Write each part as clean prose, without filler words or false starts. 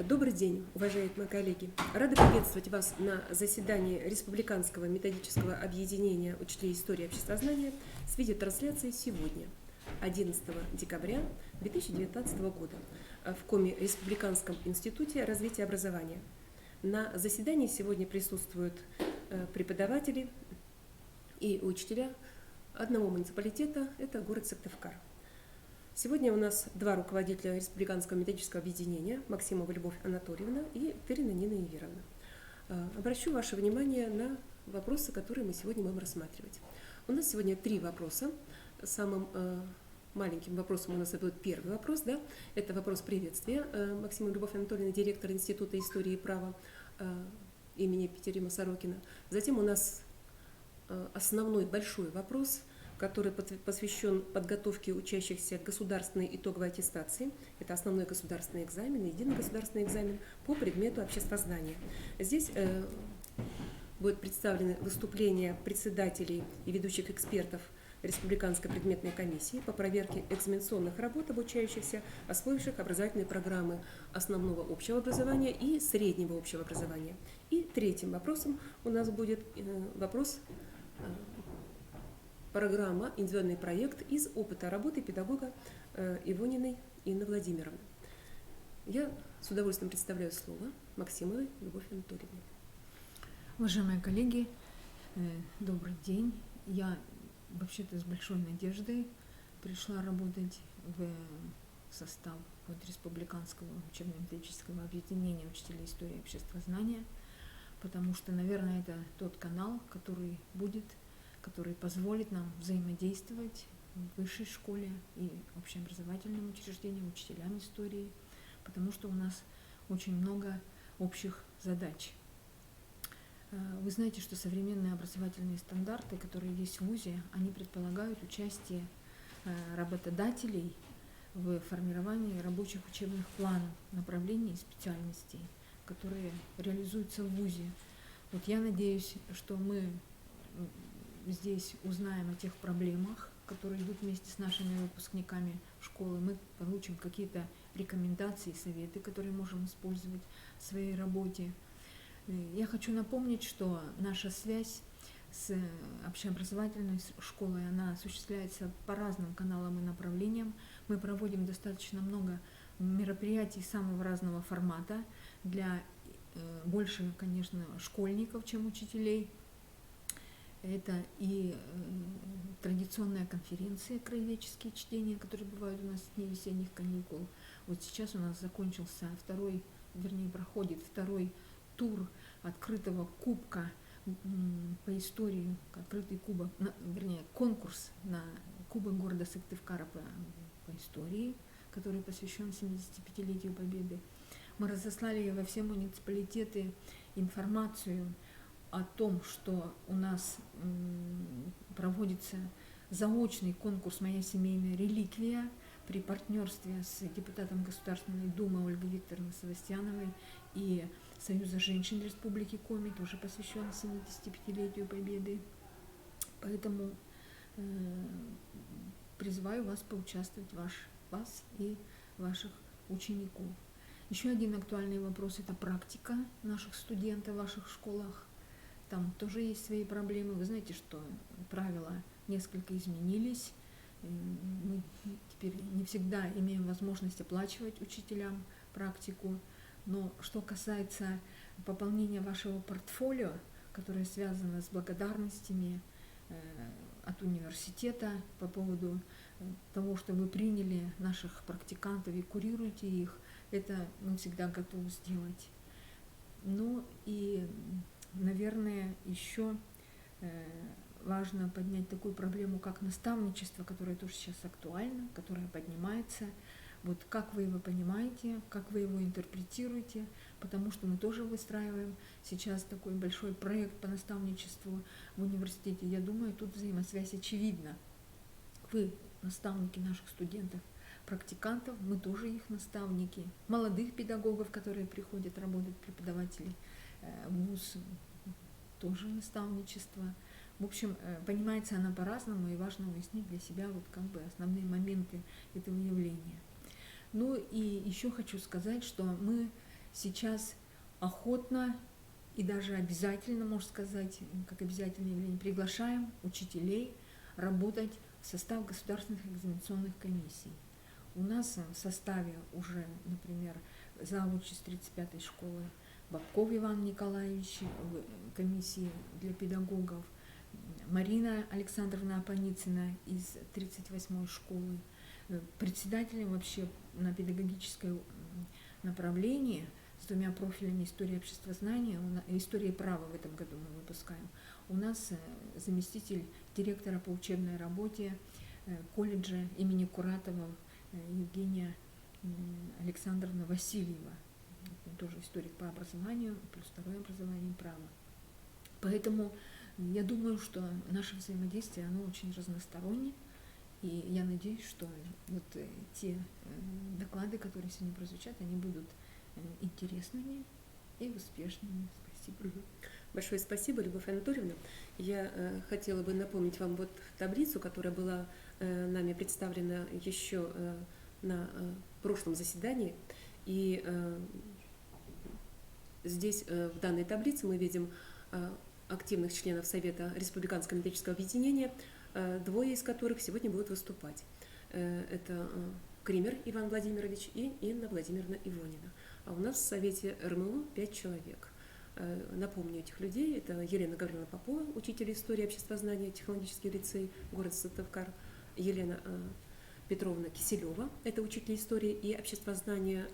Добрый день, уважаемые коллеги! Рада приветствовать вас на заседании Республиканского методического объединения учителей истории и обществознания с видеотрансляцией сегодня, 11 декабря 2019 года, в Коми Республиканском институте развития образования. На заседании сегодня присутствуют преподаватели и учителя одного муниципалитета, это город Сыктывкар. Сегодня у нас два руководителя Республиканского методического объединения, Максимова Любовь Анатольевна и Тырина Нина Иверовна. Обращу ваше внимание на вопросы, которые мы сегодня будем рассматривать. У нас сегодня три вопроса. Самым маленьким вопросом у нас будет первый вопрос, да? Это вопрос приветствия. Максимова Любовь Анатольевна, директор Института истории и права имени Петерима Сорокина. Затем у нас основной большой вопрос, который посвящен подготовке учащихся к государственной итоговой аттестации. Это основной государственный экзамен, единый государственный экзамен по предмету обществознания. Здесь будут представлены выступления председателей и ведущих экспертов Республиканской предметной комиссии по проверке экзаменационных работ обучающихся, освоивших образовательные программы основного общего образования и среднего общего образования. И третьим вопросом у нас будет вопрос программа «Индивидуальный проект» из опыта работы педагога Ивониной Инны Владимировны. Я с удовольствием представляю слово Максимовой Любовь Анатольевне. Уважаемые коллеги, добрый день. Я вообще-то с большой надеждой пришла работать в состав Республиканского учебно-методического объединения учителей истории и обществознания, потому что, наверное, это тот канал, который позволит нам взаимодействовать в высшей школе и общеобразовательным учреждениям, учителям истории, потому что у нас очень много общих задач. Вы знаете, что современные образовательные стандарты, которые есть в ВУЗе, они предполагают участие работодателей в формировании рабочих учебных планов, направлений и специальностей, которые реализуются в ВУЗе. Вот я надеюсь, что мы здесь узнаем о тех проблемах, которые идут вместе с нашими выпускниками школы. Мы получим какие-то рекомендации, советы, которые можем использовать в своей работе. Я хочу напомнить, что наша связь с общеобразовательной школой, она осуществляется по разным каналам и направлениям. Мы проводим достаточно много мероприятий самого разного формата для больше, конечно, школьников, чем учителей. Это и традиционные конференции, краеведческие чтения, которые бывают у нас в дни весенних каникул. Вот сейчас у нас проходит второй тур открытого кубка по истории, конкурс на Кубок города Сыктывкара по истории, который посвящен 75-летию Победы. Мы разослали во все муниципалитеты информацию о том, что у нас проводится заочный конкурс «Моя семейная реликвия» при партнерстве с депутатом Государственной Думы Ольгой Викторовной Севастьяновой и Союза женщин Республики Коми, тоже посвящен 75-летию Победы. Поэтому призываю вас поучаствовать, вас и ваших учеников. Еще один актуальный вопрос – это практика наших студентов в ваших школах. Там тоже есть свои проблемы. Вы знаете, что правила несколько изменились. Мы теперь не всегда имеем возможность оплачивать учителям практику. Но что касается пополнения вашего портфолио, которое связано с благодарностями от университета по поводу того, что вы приняли наших практикантов и курируете их, это мы всегда готовы сделать. Ну и наверное, еще важно поднять такую проблему, как наставничество, которое тоже сейчас актуально, которое поднимается. Вот как вы его понимаете, как вы его интерпретируете, потому что мы тоже выстраиваем сейчас такой большой проект по наставничеству в университете. Я думаю, тут взаимосвязь очевидна. Вы наставники наших студентов, практикантов, мы тоже их наставники, молодых педагогов, которые приходят работать, преподавателей в ВУЗ, тоже наставничество. В общем, понимается она по-разному, и важно уяснить для себя основные моменты этого явления. Ну и еще хочу сказать, что мы сейчас охотно и даже обязательно, можно сказать, как обязательное явление, приглашаем учителей работать в состав государственных экзаменационных комиссий. У нас в составе уже, например, завуч из 35-й школы Бабков Иван Николаевич в комиссии для педагогов, Марина Александровна Апаницына из 38-й школы, председателем вообще на педагогическое направление с двумя профилями истории обществознания, истории права в этом году мы выпускаем. У нас заместитель директора по учебной работе колледжа имени Куратова Евгения Александровна Васильева, тоже историк по образованию, плюс второе образование право. Поэтому я думаю, что наше взаимодействие, оно очень разностороннее, и я надеюсь, что вот те доклады, которые сегодня прозвучат, они будут интересными и успешными. Спасибо. Большое спасибо, Любовь Анатольевна. Я хотела бы напомнить вам вот таблицу, которая была нами представлена еще на прошлом заседании. И здесь, в данной таблице, мы видим активных членов Совета Республиканского методического объединения, двое из которых сегодня будут выступать. Это Кример Иван Владимирович и Инна Владимировна Ивонина. А у нас в Совете РМУ 5 человек. Напомню этих людей. Это Елена Гавриловна Попова, учитель истории обществознания, технологический лицей, город Сыктывкар, Елена Петровна Киселева, это учитель истории и обществознания,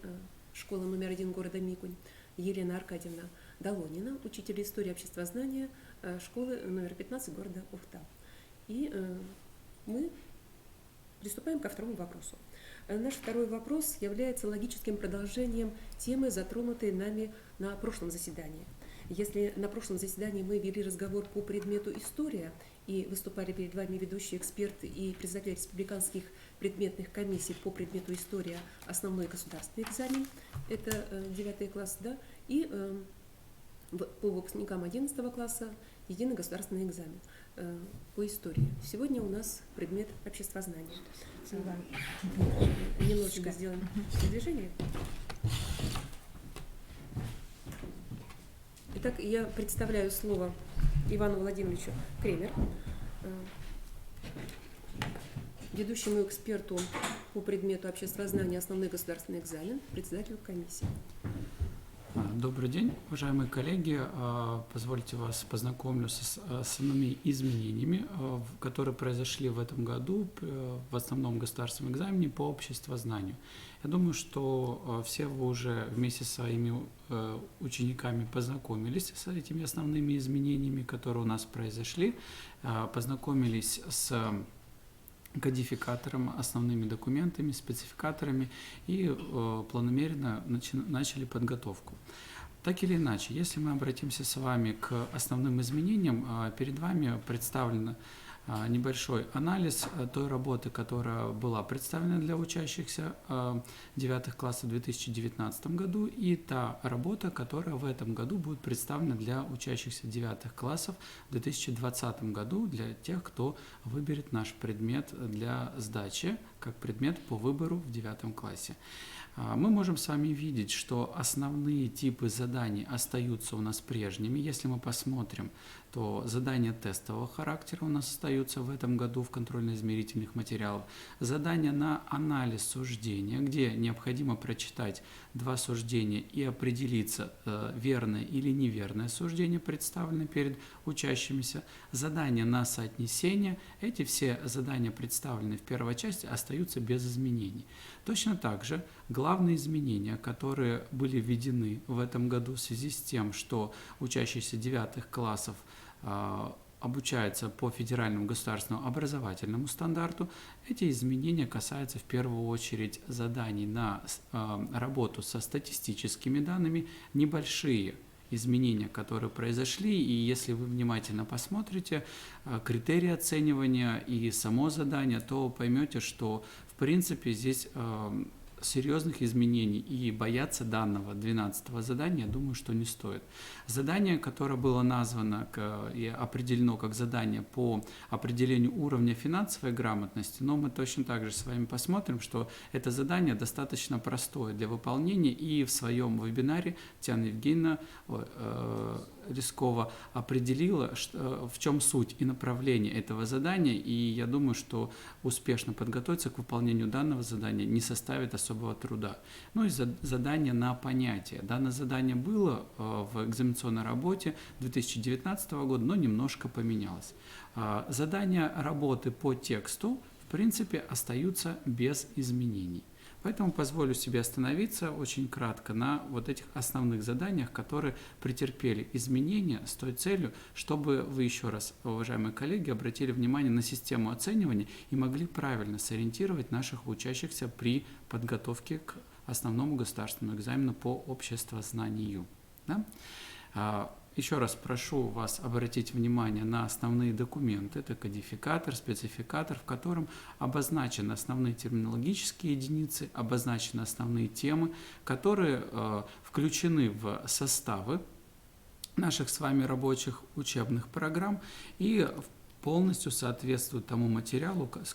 школа номер 1 города Микунь, Елена Аркадьевна Долонина, учитель истории обществознания, школы номер 15 города Ухта. И мы приступаем ко второму вопросу. Наш второй вопрос является логическим продолжением темы, затронутой нами на прошлом заседании. Если на прошлом заседании мы вели разговор по предмету «История» и выступали перед вами ведущие эксперты и председатели республиканских предметных комиссий по предмету «История», основной государственный экзамен, это 9 класс, да, и по выпускникам 11 класса единый государственный экзамен по истории. Сегодня у нас предмет обществознания. Немножечко сделаем движение. Итак, я представляю слово Ивану Владимировичу Кремер, ведущему эксперту по предмету обществознания основной государственный экзамен, председателю комиссии. Добрый день, уважаемые коллеги. Позвольте вас познакомлю с основными изменениями, которые произошли в этом году в основном государственном экзамене по обществознанию. Я думаю, что все вы уже вместе с своими учениками познакомились с этими основными изменениями, которые у нас произошли, познакомились с кодификатором, основными документами, спецификаторами и планомерно начали подготовку. Так или иначе, если мы обратимся с вами к основным изменениям, перед вами представлен небольшой анализ той работы, которая была представлена для учащихся 9 классов в 2019 году, и та работа, которая в этом году будет представлена для учащихся 9 классов в 2020 году, для тех, кто выберет наш предмет для сдачи, как предмет по выбору в 9 классе. Мы можем с вами видеть, что основные типы заданий остаются у нас прежними. Если мы посмотрим, то задания тестового характера у нас остаются в этом году в контрольно-измерительных материалах. Задания на анализ суждения, где необходимо прочитать 2 суждения и определиться, верное или неверное суждение представлено перед учащимися. Задания на соотнесение, эти все задания, представленные в первой части, остаются без изменений. Точно так же главные изменения, которые были введены в этом году в связи с тем, что учащиеся 9 классов обучаются по федеральному государственному образовательному стандарту, эти изменения касаются в первую очередь заданий на работу со статистическими данными, небольшие изменения, которые произошли, и если вы внимательно посмотрите критерии оценивания и само задание, то поймете, что в принципе здесь серьезных изменений и бояться данного 12-го задания, я думаю, что не стоит. Задание, которое было названо и определено как задание по определению уровня финансовой грамотности, но мы точно так же с вами посмотрим, что это задание достаточно простое для выполнения, и в своем вебинаре Татьяна Евгеньевна Рискова определила, в чем суть и направление этого задания, и я думаю, что успешно подготовиться к выполнению данного задания не составит особого труда. Ну и задание на понятие. Данное задание было в экзаменационной работе 2019 года, но немножко поменялось. Задания работы по тексту, в принципе, остаются без изменений. Поэтому позволю себе остановиться очень кратко на вот этих основных заданиях, которые претерпели изменения с той целью, чтобы вы еще раз, уважаемые коллеги, обратили внимание на систему оценивания и могли правильно сориентировать наших учащихся при подготовке к основному государственному экзамену по обществознанию. Да? Еще раз прошу вас обратить внимание на основные документы. Это кодификатор, спецификатор, в котором обозначены основные терминологические единицы, обозначены основные темы, которые включены в составы наших с вами рабочих учебных программ и полностью соответствуют тому материалу, с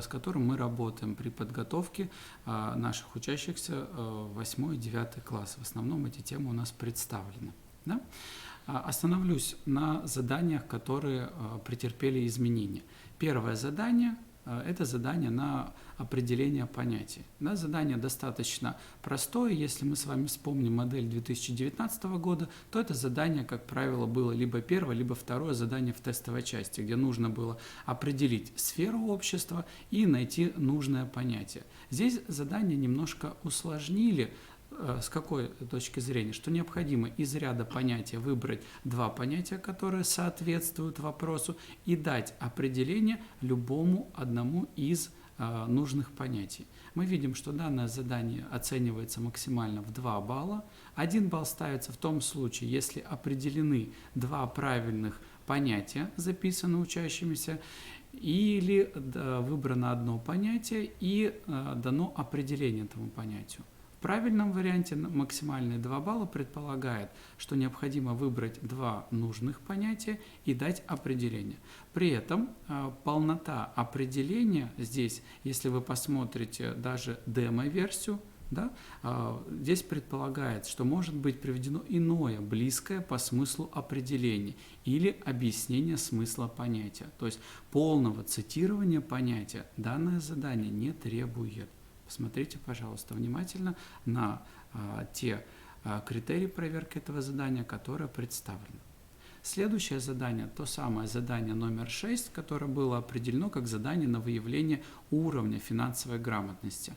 которым мы работаем при подготовке наших учащихся 8 и 9 класс. В основном эти темы у нас представлены. Да? Остановлюсь на заданиях, которые претерпели изменения. Первое задание – это задание на определение понятий. Да, задание достаточно простое. Если мы с вами вспомним модель 2019 года, то это задание, как правило, было либо первое, либо второе задание в тестовой части, где нужно было определить сферу общества и найти нужное понятие. Здесь задание немножко усложнили. С какой точки зрения? Что необходимо из ряда понятий выбрать два понятия, которые соответствуют вопросу, и дать определение любому одному из нужных понятий. Мы видим, что данное задание оценивается максимально в 2 балла. 1 балл ставится в том случае, если определены два правильных понятия, записаны учащимися, или выбрано одно понятие и дано определение этому понятию. В правильном варианте максимальные 2 балла предполагает, что необходимо выбрать 2 нужных понятия и дать определение. При этом полнота определения здесь, если вы посмотрите даже демо-версию, да, здесь предполагается, что может быть приведено иное, близкое по смыслу определение или объяснение смысла понятия. То есть полного цитирования понятия данное задание не требует. Посмотрите, пожалуйста, внимательно на те критерии проверки этого задания, которые представлены. Следующее задание, то самое задание номер 6, которое было определено как задание на выявление уровня финансовой грамотности.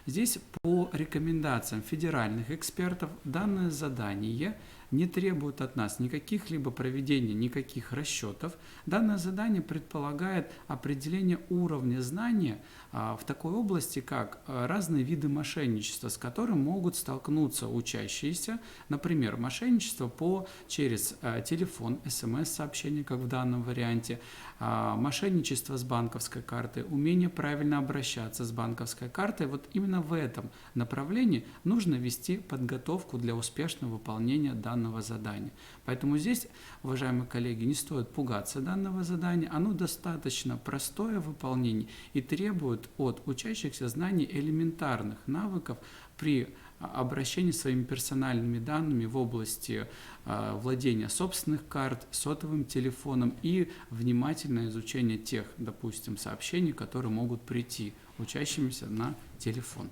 Здесь по рекомендациям федеральных экспертов данное задание не требует от нас никаких либо проведения, никаких расчетов. Данное задание предполагает определение уровня знания в такой области, как разные виды мошенничества, с которым могут столкнуться учащиеся. Например, мошенничество через телефон, смс-сообщение, как в данном варианте, мошенничество с банковской картой, умение правильно обращаться с банковской картой. Вот именно в этом направлении нужно вести подготовку для успешного выполнения данного задания. Поэтому здесь, уважаемые коллеги, не стоит пугаться данного задания. Оно достаточно простое в выполнении и требует от учащихся знаний элементарных навыков при обращении своими персональными данными в области владения собственных карт, сотовым телефоном и внимательное изучение тех, допустим, сообщений, которые могут прийти учащимся на телефон.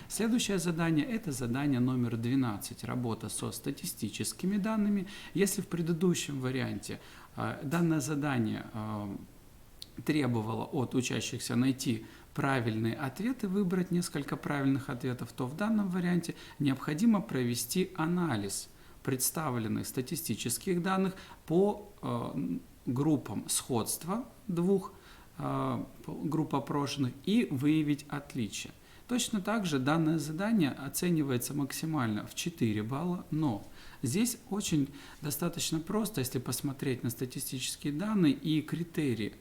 Следующее задание – это задание номер 12, работа со статистическими данными. Если в предыдущем варианте данное задание требовало от учащихся найти правильные ответы, выбрать несколько правильных ответов, то в данном варианте необходимо провести анализ представленных статистических данных по группам сходства двух групп опрошенных и выявить отличия. Точно так же данное задание оценивается максимально в 4 балла, но здесь очень достаточно просто, если посмотреть на статистические данные и критерии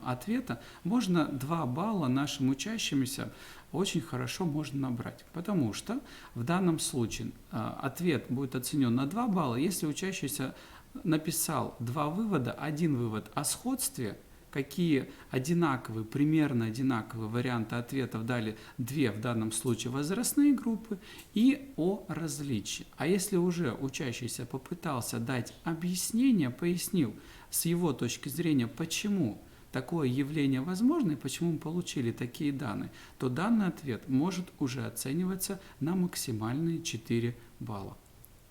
ответа, можно 2 балла нашим учащимся очень хорошо можно набрать, потому что в данном случае ответ будет оценен на 2 балла, если учащийся написал 2 вывода, один вывод о сходстве, какие одинаковые, примерно одинаковые варианты ответов дали 2 в данном случае возрастные группы и о различии. А если уже учащийся попытался дать объяснение, пояснил с его точки зрения, почему такое явление возможно и почему мы получили такие данные, то данный ответ может уже оцениваться на максимальные 4 балла.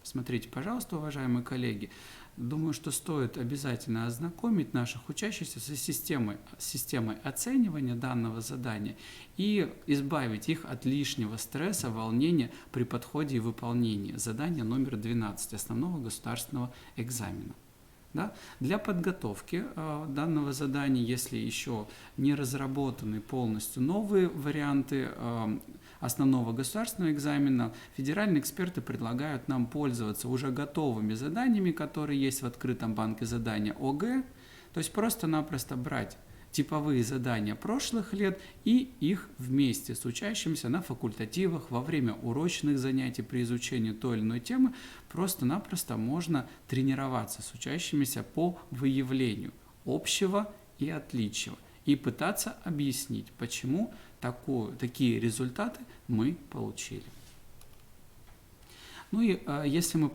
Смотрите, пожалуйста, уважаемые коллеги, думаю, что стоит обязательно ознакомить наших учащихся со системой оценивания данного задания и избавить их от лишнего стресса, волнения при подходе и выполнении задания номер 12 основного государственного экзамена. Да? Для подготовки данного задания, если еще не разработаны полностью новые варианты основного государственного экзамена, федеральные эксперты предлагают нам пользоваться уже готовыми заданиями, которые есть в открытом банке задания ОГЭ, то есть просто-напросто брать типовые задания прошлых лет и их вместе с учащимся на факультативах во время урочных занятий при изучении той или иной темы просто-напросто можно тренироваться с учащимися по выявлению общего и отличия и пытаться объяснить, почему такие результаты мы получили. Ну и если мы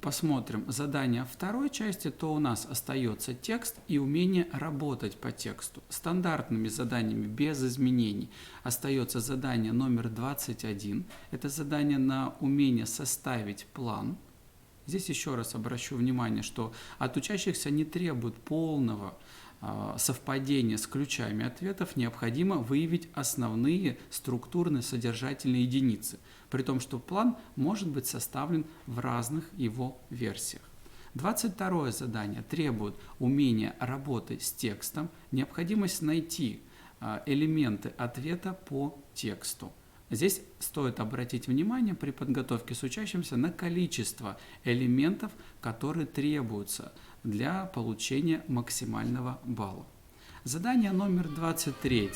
посмотрим задание второй части, то у нас остается текст и умение работать по тексту. Стандартными заданиями без изменений остается задание номер 21. Это задание на умение составить план. Здесь еще раз обращу внимание, что от учащихся не требует полного совпадения с ключами ответов, необходимо выявить основные структурные содержательные единицы, при том, что план может быть составлен в разных его версиях. 22 задание требует умения работать с текстом, необходимость найти элементы ответа по тексту. Здесь стоит обратить внимание при подготовке с учащимся на количество элементов, которые требуются для получения максимального балла. Задание номер 23,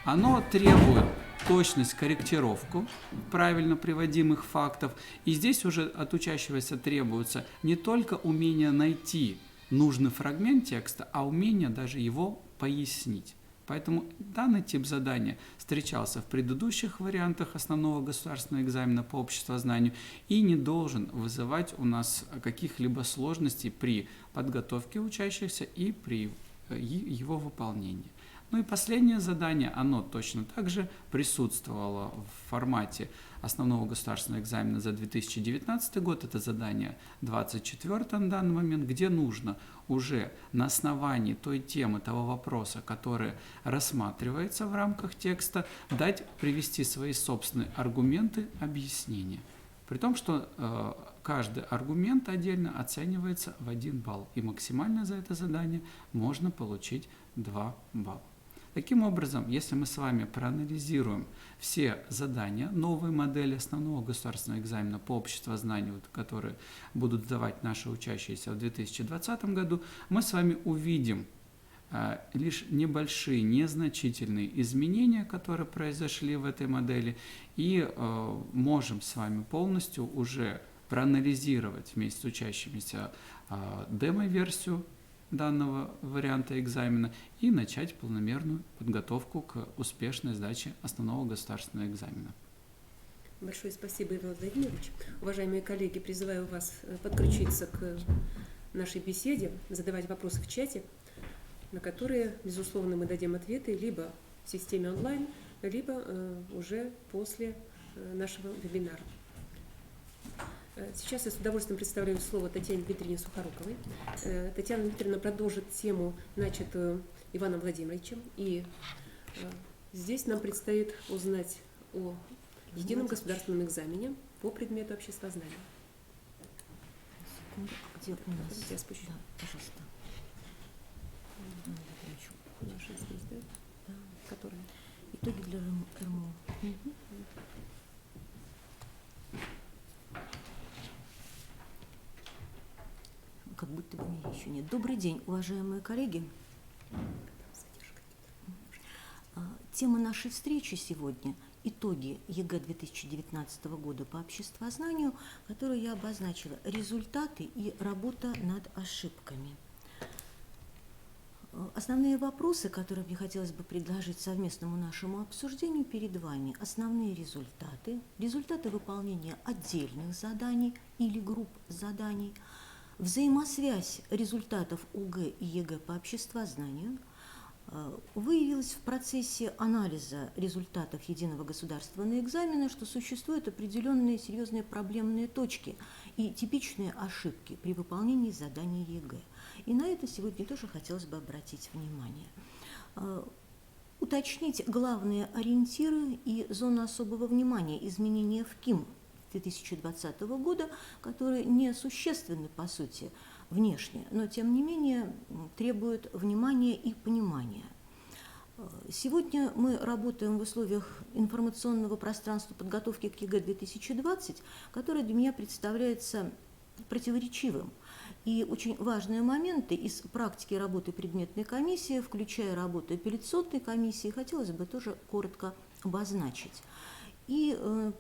оно требует точность, корректировку правильно приводимых фактов. И здесь уже от учащегося требуется не только умение найти нужный фрагмент текста, а умение даже его пояснить. Поэтому данный тип задания встречался в предыдущих вариантах основного государственного экзамена по обществознанию и не должен вызывать у нас каких-либо сложностей при подготовке учащихся и при его выполнении. Ну и последнее задание, оно точно так же присутствовало в формате основного государственного экзамена за 2019 год. Это задание 24 на данный момент, где нужно уже на основании той темы, того вопроса, который рассматривается в рамках текста, привести свои собственные аргументы, объяснения. При том, что каждый аргумент отдельно оценивается в 1 балл, и максимально за это задание можно получить 2 балла. Таким образом, если мы с вами проанализируем все задания, новые модели основного государственного экзамена по обществознанию, которые будут сдавать наши учащиеся в 2020 году, мы с вами увидим лишь небольшие, незначительные изменения, которые произошли в этой модели, и можем с вами полностью уже проанализировать вместе с учащимися демо-версию данного варианта экзамена и начать полномерную подготовку к успешной сдаче основного государственного экзамена. Большое спасибо, Иван Владимирович. Уважаемые коллеги, призываю вас подключиться к нашей беседе, задавать вопросы в чате, на которые, безусловно, мы дадим ответы либо в системе онлайн, либо уже после нашего вебинара. Сейчас я с удовольствием представляю слово Татьяне Дмитриевне Сухоруковой. Татьяна Дмитриевна продолжит тему, начатую Иваном Владимировичем. И здесь нам предстоит узнать о едином государственном экзамене по предмету обществознания. Где у нас? Я спущу. Да, пожалуйста. Наша здесь, да? Да. Которая? Итоги для РМО. Мгм. Как будто бы меня еще нет. Добрый день, уважаемые коллеги. Тема нашей встречи сегодня – итоги ЕГЭ 2019 года по обществознанию, которую я обозначила «Результаты и работа над ошибками». Основные вопросы, которые мне хотелось бы предложить совместному нашему обсуждению перед вами – основные результаты, результаты выполнения отдельных заданий или групп заданий, взаимосвязь результатов ОГЭ и ЕГЭ по обществознанию – выявилось в процессе анализа результатов единого государственного экзамена, что существуют определенные серьезные проблемные точки и типичные ошибки при выполнении заданий ЕГЭ. И на это сегодня тоже хотелось бы обратить внимание. Уточнить главные ориентиры и зоны особого внимания изменения в КИМ 2020 года, которые не существенны по сути внешне, но тем не менее требуют внимания и понимания. Сегодня мы работаем в условиях информационного пространства подготовки к ЕГЭ 2020, которое для меня представляется противоречивым. И очень важные моменты из практики работы предметной комиссии, включая работу апелляционной комиссии, хотелось бы тоже коротко обозначить. И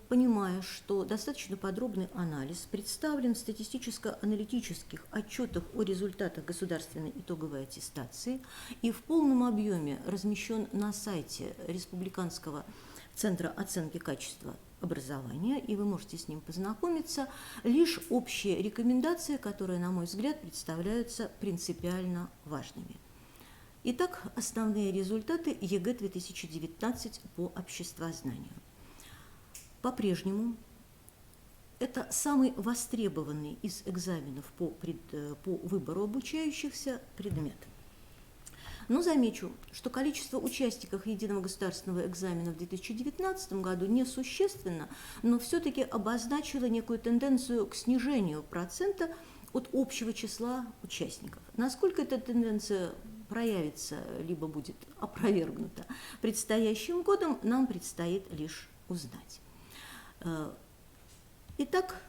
понимая, что достаточно подробный анализ представлен в статистическо-аналитических отчетах о результатах государственной итоговой аттестации и в полном объеме размещен на сайте Республиканского центра оценки качества образования, и вы можете с ним познакомиться, лишь общие рекомендации, которые, на мой взгляд, представляются принципиально важными. Итак, основные результаты ЕГЭ 2019 по обществознанию. По-прежнему это самый востребованный из экзаменов по выбору обучающихся предмет. Но замечу, что количество участников единого государственного экзамена в 2019 году несущественно, но все-таки обозначило некую тенденцию к снижению процента от общего числа участников. Насколько эта тенденция проявится, либо будет опровергнута предстоящим годом, нам предстоит лишь узнать. Итак,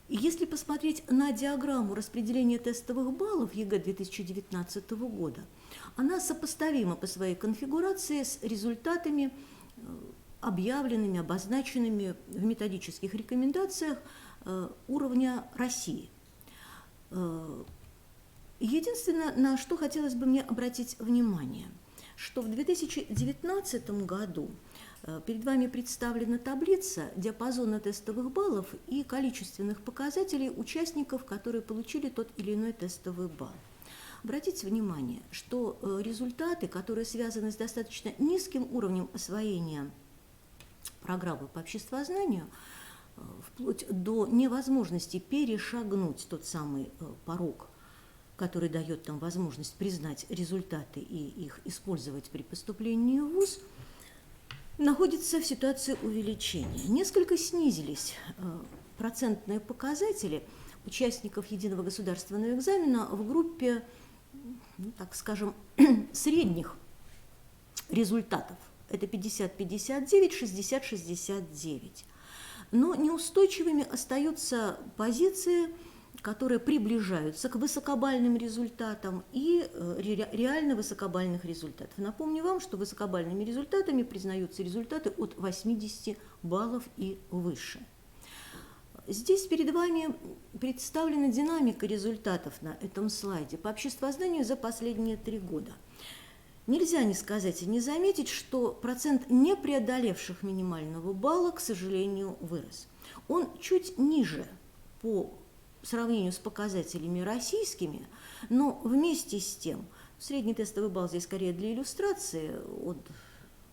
если посмотреть на диаграмму распределения тестовых баллов ЕГЭ 2019 года, она сопоставима по своей конфигурации с результатами, объявленными, обозначенными в методических рекомендациях уровня России. Единственное, на что хотелось бы мне обратить внимание, что в 2019 году перед вами представлена таблица диапазона тестовых баллов и количественных показателей участников, которые получили тот или иной тестовый балл. Обратите внимание, что результаты, которые связаны с достаточно низким уровнем освоения программы по обществознанию, вплоть до невозможности перешагнуть тот самый порог, который дает нам возможность признать результаты и их использовать при поступлении в ВУЗ, находится в ситуации увеличения. Несколько снизились процентные показатели участников единого государственного экзамена в группе, так скажем, средних результатов. Это 50-59, 60-69. Но неустойчивыми остаются позиции, которые приближаются к высокобальным результатам и реально высокобальных результатов. Напомню вам, что высокобальными результатами признаются результаты от 80 баллов и выше. Здесь перед вами представлена динамика результатов на этом слайде по обществознанию за последние 3 года. Нельзя не сказать и не заметить, что процент не преодолевших минимального балла, к сожалению, вырос. Он чуть ниже по сравнению с показателями российскими, но вместе с тем, средний тестовый балл здесь скорее для иллюстрации, он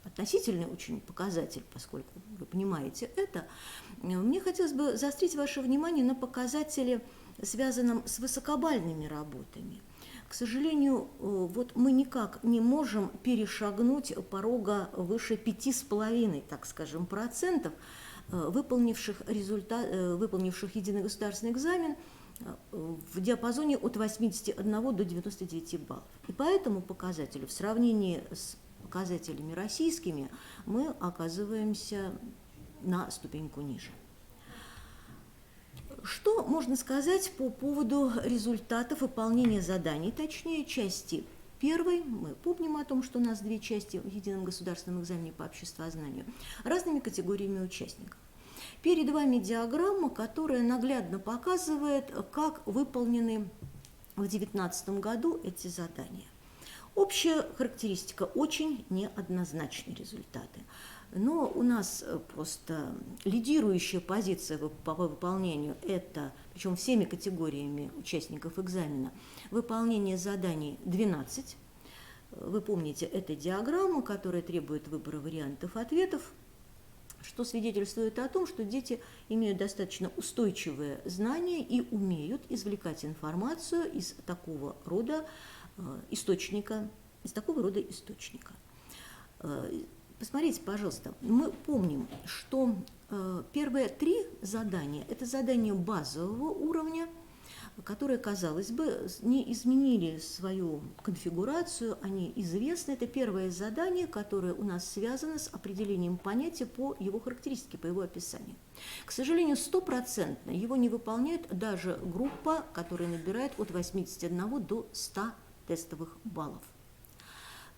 относительный очень показатель, поскольку вы понимаете это, мне хотелось бы заострить ваше внимание на показателе, связанном с высокобальными работами. К сожалению, вот мы никак не можем перешагнуть порога выше 5,5, так скажем, процентов, выполнивших единый государственный экзамен в диапазоне от 81 до 99 баллов. И по этому показателю в сравнении с показателями российскими, мы оказываемся на ступеньку ниже. Что можно сказать по поводу результатов выполнения заданий, точнее, части первой? Мы помним о том, что у нас две части в едином государственном экзамене по обществознанию, разными категориями участников. Перед вами диаграмма, которая наглядно показывает, как выполнены в 2019 году эти задания. Общая характеристика – очень неоднозначные результаты. Но у нас просто лидирующая позиция по выполнению – это, причем всеми категориями участников экзамена, выполнение заданий 12. Вы помните, это диаграмма, которая требует выбора вариантов ответов, что свидетельствует о том, что дети имеют достаточно устойчивые знания и умеют извлекать информацию из такого рода источника. Посмотрите, пожалуйста, мы помним, что первые три задания – это задания базового уровня, которые, казалось бы, не изменили свою конфигурацию, они известны. Это первое задание, которое у нас связано с определением понятия по его характеристике, по его описанию. К сожалению, 100% его не выполняет даже группа, которая набирает от 81 до 100 тестовых баллов.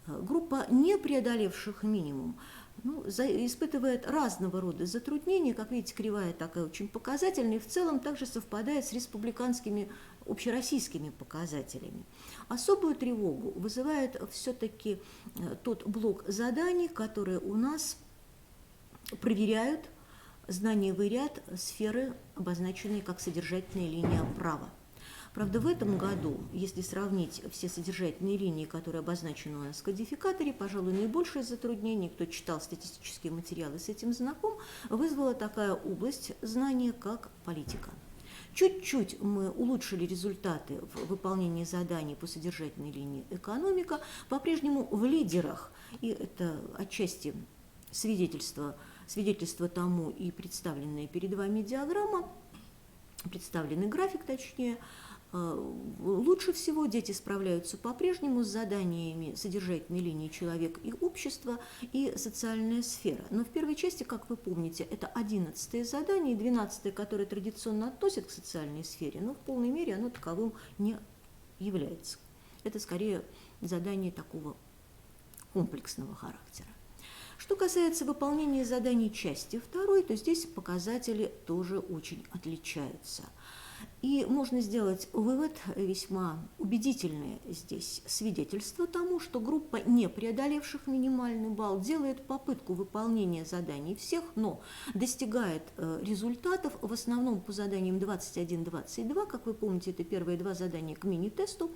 Группа, не преодолевших минимум, испытывает разного рода затруднения. Как видите, кривая такая очень показательная, и в целом также совпадает с республиканскими общероссийскими показателями. Особую тревогу вызывает все-таки тот блок заданий, которые у нас проверяют знаниевый ряд сферы, обозначенные как содержательная линия права. Правда, в этом году, если сравнить все содержательные линии, которые обозначены у нас в кодификаторе, пожалуй, наибольшее затруднение, кто читал статистические материалы, с этим знаком, вызвала такая область знания, как политика. Чуть-чуть мы улучшили результаты в выполнении заданий по содержательной линии экономика, по-прежнему в лидерах, и это отчасти свидетельство тому и представленная перед вами диаграмма, представленный график, точнее. Лучше всего дети справляются по-прежнему с заданиями содержательной линии «Человек и общество» и «Социальная сфера». Но в первой части, как вы помните, это 11-е задание и 12-е, которое традиционно относят к социальной сфере, но в полной мере оно таковым не является. Это скорее задание такого комплексного характера. Что касается выполнения заданий части второй, то здесь показатели тоже очень отличаются. И можно сделать вывод, весьма убедительное здесь свидетельство тому, что группа, не преодолевших минимальный балл, делает попытку выполнения заданий всех, но достигает результатов в основном по заданиям 21-22. Как вы помните, это первые два задания к мини-тесту,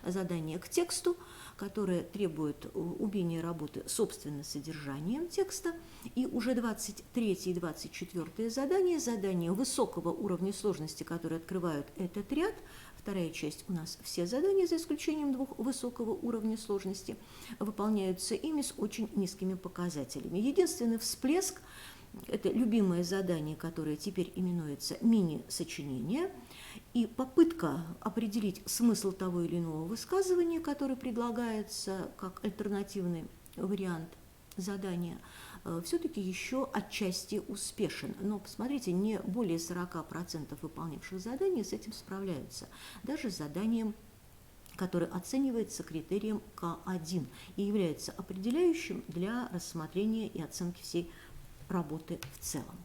задания к тексту, которые требуют умения работы собственно содержанием текста. И уже 23 и 24 задания высокого уровня сложности, которые открывают этот ряд. Вторая часть у нас все задания, за исключением двух высокого уровня сложности, выполняются ими с очень низкими показателями. Единственный всплеск – это любимое задание, которое теперь именуется мини-сочинение, и попытка определить смысл того или иного высказывания, которое предлагается как альтернативный вариант задания, все-таки еще отчасти успешен. Но посмотрите, не более 40% выполнявших заданий с этим справляются. Даже с заданием, которое оценивается критерием К1 и является определяющим для рассмотрения и оценки всей работы в целом.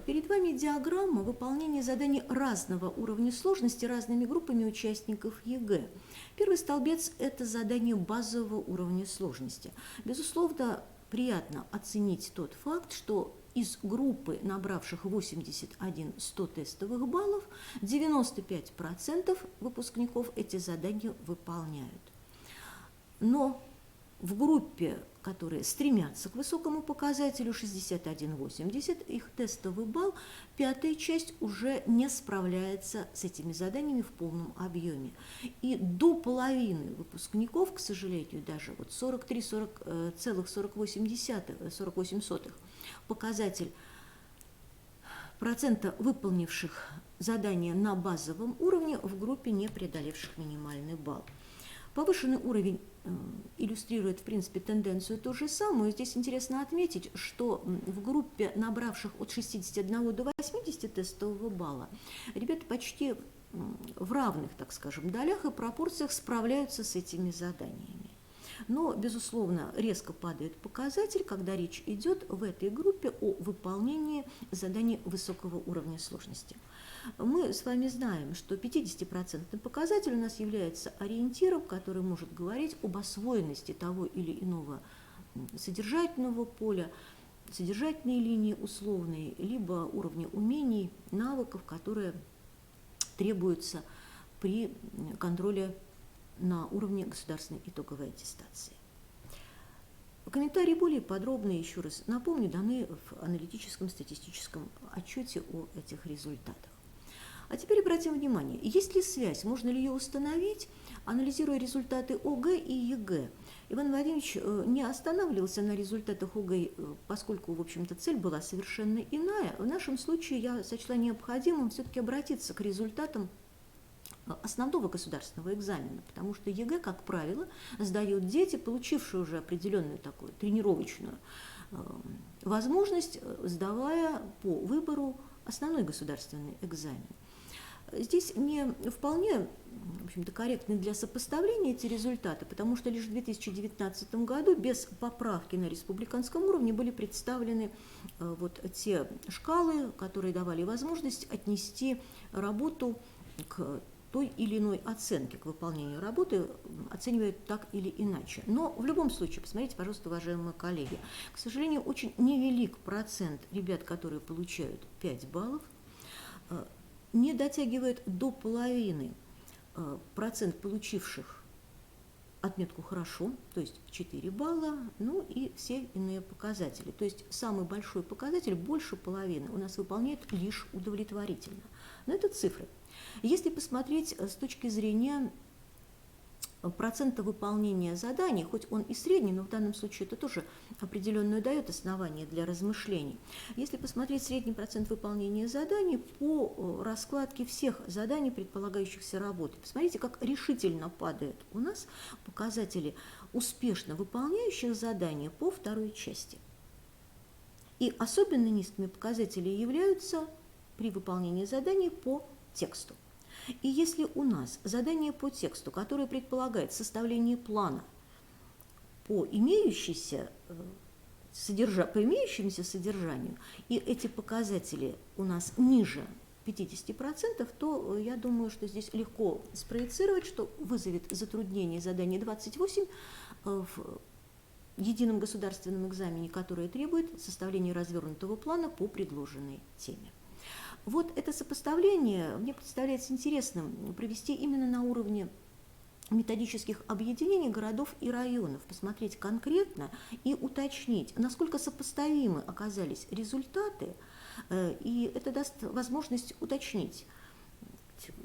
Перед вами диаграмма выполнения заданий разного уровня сложности разными группами участников ЕГЭ. Первый столбец – это задание базового уровня сложности. Безусловно, приятно оценить тот факт, что из группы, набравших 81-100 тестовых баллов, 95% выпускников эти задания выполняют. Но в группе, которые стремятся к высокому показателю 61-80, их тестовый балл, пятая часть уже не справляется с этими заданиями в полном объеме. И до половины выпускников, к сожалению, даже 43,48 показатель процента выполнивших задания на базовом уровне в группе, не преодолевших минимальный балл. Повышенный уровень иллюстрирует, в принципе, тенденцию ту же самую. Здесь интересно отметить, что в группе, набравших от 61 до 80 тестового балла, ребята почти в равных, так скажем, долях и пропорциях справляются с этими заданиями. Но, безусловно, резко падает показатель, когда речь идет в этой группе о выполнении заданий высокого уровня сложности. Мы с вами знаем, что 50% показатель у нас является ориентиром, который может говорить об освоенности того или иного содержательного поля, содержательной линии условной, либо уровня умений, навыков, которые требуются при контроле на уровне государственной итоговой аттестации. Комментарии более подробные, еще раз напомню, даны в аналитическом статистическом отчете о этих результатах. А теперь обратим внимание, есть ли связь, можно ли ее установить, анализируя результаты ОГЭ и ЕГЭ. Иван Владимирович не останавливался на результатах ОГЭ, поскольку, в общем-то, цель была совершенно иная. В нашем случае я сочла необходимым все-таки обратиться к результатам основного государственного экзамена, потому что ЕГЭ, как правило, сдают дети, получившие уже определенную такую тренировочную возможность, сдавая по выбору основной государственный экзамен. Здесь не вполне, в общем-то, корректны для сопоставления эти результаты, потому что лишь в 2019 году без поправки на республиканском уровне были представлены вот те шкалы, которые давали возможность отнести работу к той или иной оценке, к выполнению работы, оценивают так или иначе. Но в любом случае, посмотрите, пожалуйста, уважаемые коллеги, к сожалению, очень невелик процент ребят, которые получают 5 баллов, не дотягивает до половины процент получивших отметку «хорошо», то есть 4 балла, ну и все иные показатели. То есть самый большой показатель, больше половины, у нас выполняет лишь удовлетворительно. Но это цифры. Если посмотреть с точки зрения процента выполнения заданий, хоть он и средний, но в данном случае это тоже определенную дает основание для размышлений. Если посмотреть средний процент выполнения заданий по раскладке всех заданий, предполагающихся работы, посмотрите, как решительно падают у нас показатели успешно выполняющих задания по второй части. И особенно низкими показатели являются при выполнении заданий по тексту. И если у нас задание по тексту, которое предполагает составление плана по имеющемуся содержанию, и эти показатели у нас ниже 50%, то я думаю, что здесь легко спроецировать, что вызовет затруднение задание 28 в едином государственном экзамене, которое требует составления развернутого плана по предложенной теме. Вот это сопоставление мне представляется интересным провести именно на уровне методических объединений городов и районов, посмотреть конкретно и уточнить, насколько сопоставимы оказались результаты, и это даст возможность уточнить,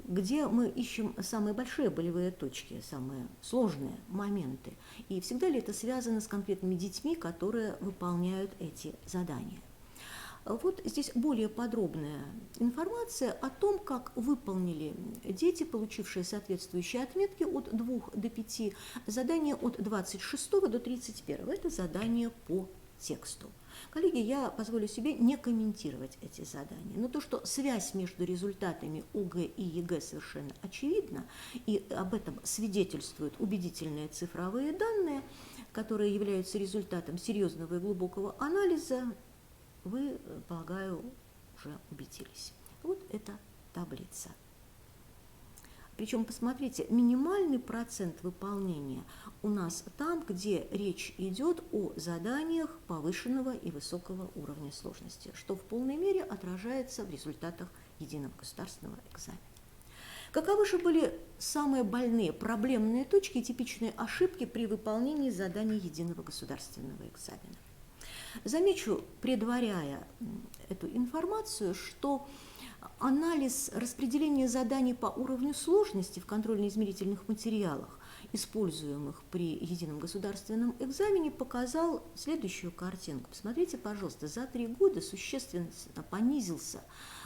где мы ищем самые большие болевые точки, самые сложные моменты, и всегда ли это связано с конкретными детьми, которые выполняют эти задания. Вот здесь более подробная информация о том, как выполнили дети, получившие соответствующие отметки от 2 до 5, задания от 26 до 31. Это задания по тексту. Коллеги, я позволю себе не комментировать эти задания, но то, что связь между результатами ОГЭ и ЕГЭ совершенно очевидна, и об этом свидетельствуют убедительные цифровые данные, которые являются результатом серьезного и глубокого анализа, вы, полагаю, уже убедились. Вот эта таблица. Причем, посмотрите, минимальный процент выполнения у нас там, где речь идет о заданиях повышенного и высокого уровня сложности, что в полной мере отражается в результатах единого государственного экзамена. Каковы же были самые больные, проблемные точки и типичные ошибки при выполнении заданий единого государственного экзамена? Замечу, предваряя эту информацию, что анализ распределения заданий по уровню сложности в контрольно-измерительных материалах используемых при едином государственном экзамене, показал следующую картинку. Посмотрите, пожалуйста, за 3 года существенно понизился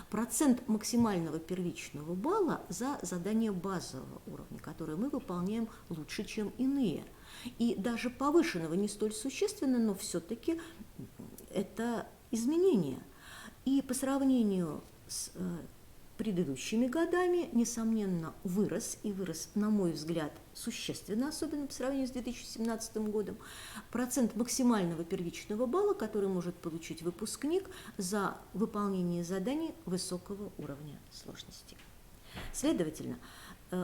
процент максимального первичного балла за задание базового уровня, которое мы выполняем лучше, чем иные. И даже повышенного не столь существенно, но все-таки это изменение. И по сравнению с предыдущими годами, несомненно, вырос, и вырос, на мой взгляд, существенно, особенно по сравнению с 2017 годом, процент максимального первичного балла, который может получить выпускник за выполнение заданий высокого уровня сложности. Следовательно,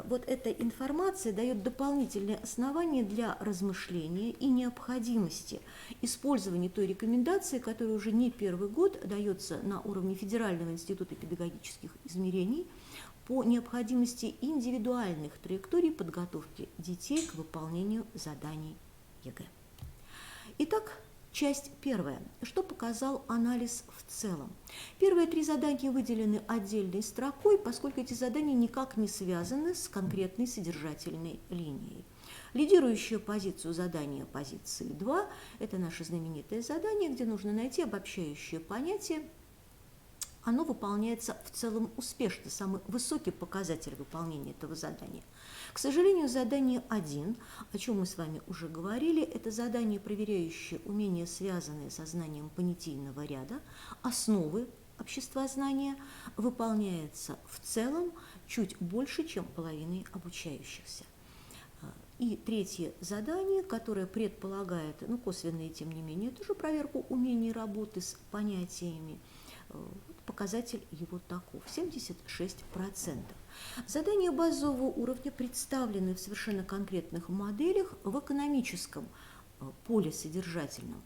вот эта информация дает дополнительные основания для размышления и необходимости использования той рекомендации, которая уже не первый год дается на уровне Федерального института педагогических измерений по необходимости индивидуальных траекторий подготовки детей к выполнению заданий ЕГЭ. Итак, часть первая. Что показал анализ в целом? Первые 3 задания выделены отдельной строкой, поскольку эти задания никак не связаны с конкретной содержательной линией. Лидирующую позицию задания позиции 2 – это наше знаменитое задание, где нужно найти обобщающее понятие. Оно выполняется в целом успешно, самый высокий показатель выполнения этого задания. К сожалению, задание 1, о чем мы с вами уже говорили, это задание, проверяющее умения, связанные со знанием понятийного ряда, основы обществознания, выполняется в целом чуть больше, чем половиной обучающихся. И третье задание, которое предполагает, косвенные, тем не менее, тоже проверку умений работы с понятиями, показатель его таков – 76%. Задания базового уровня представлены в совершенно конкретных моделях в экономическом поле содержательном.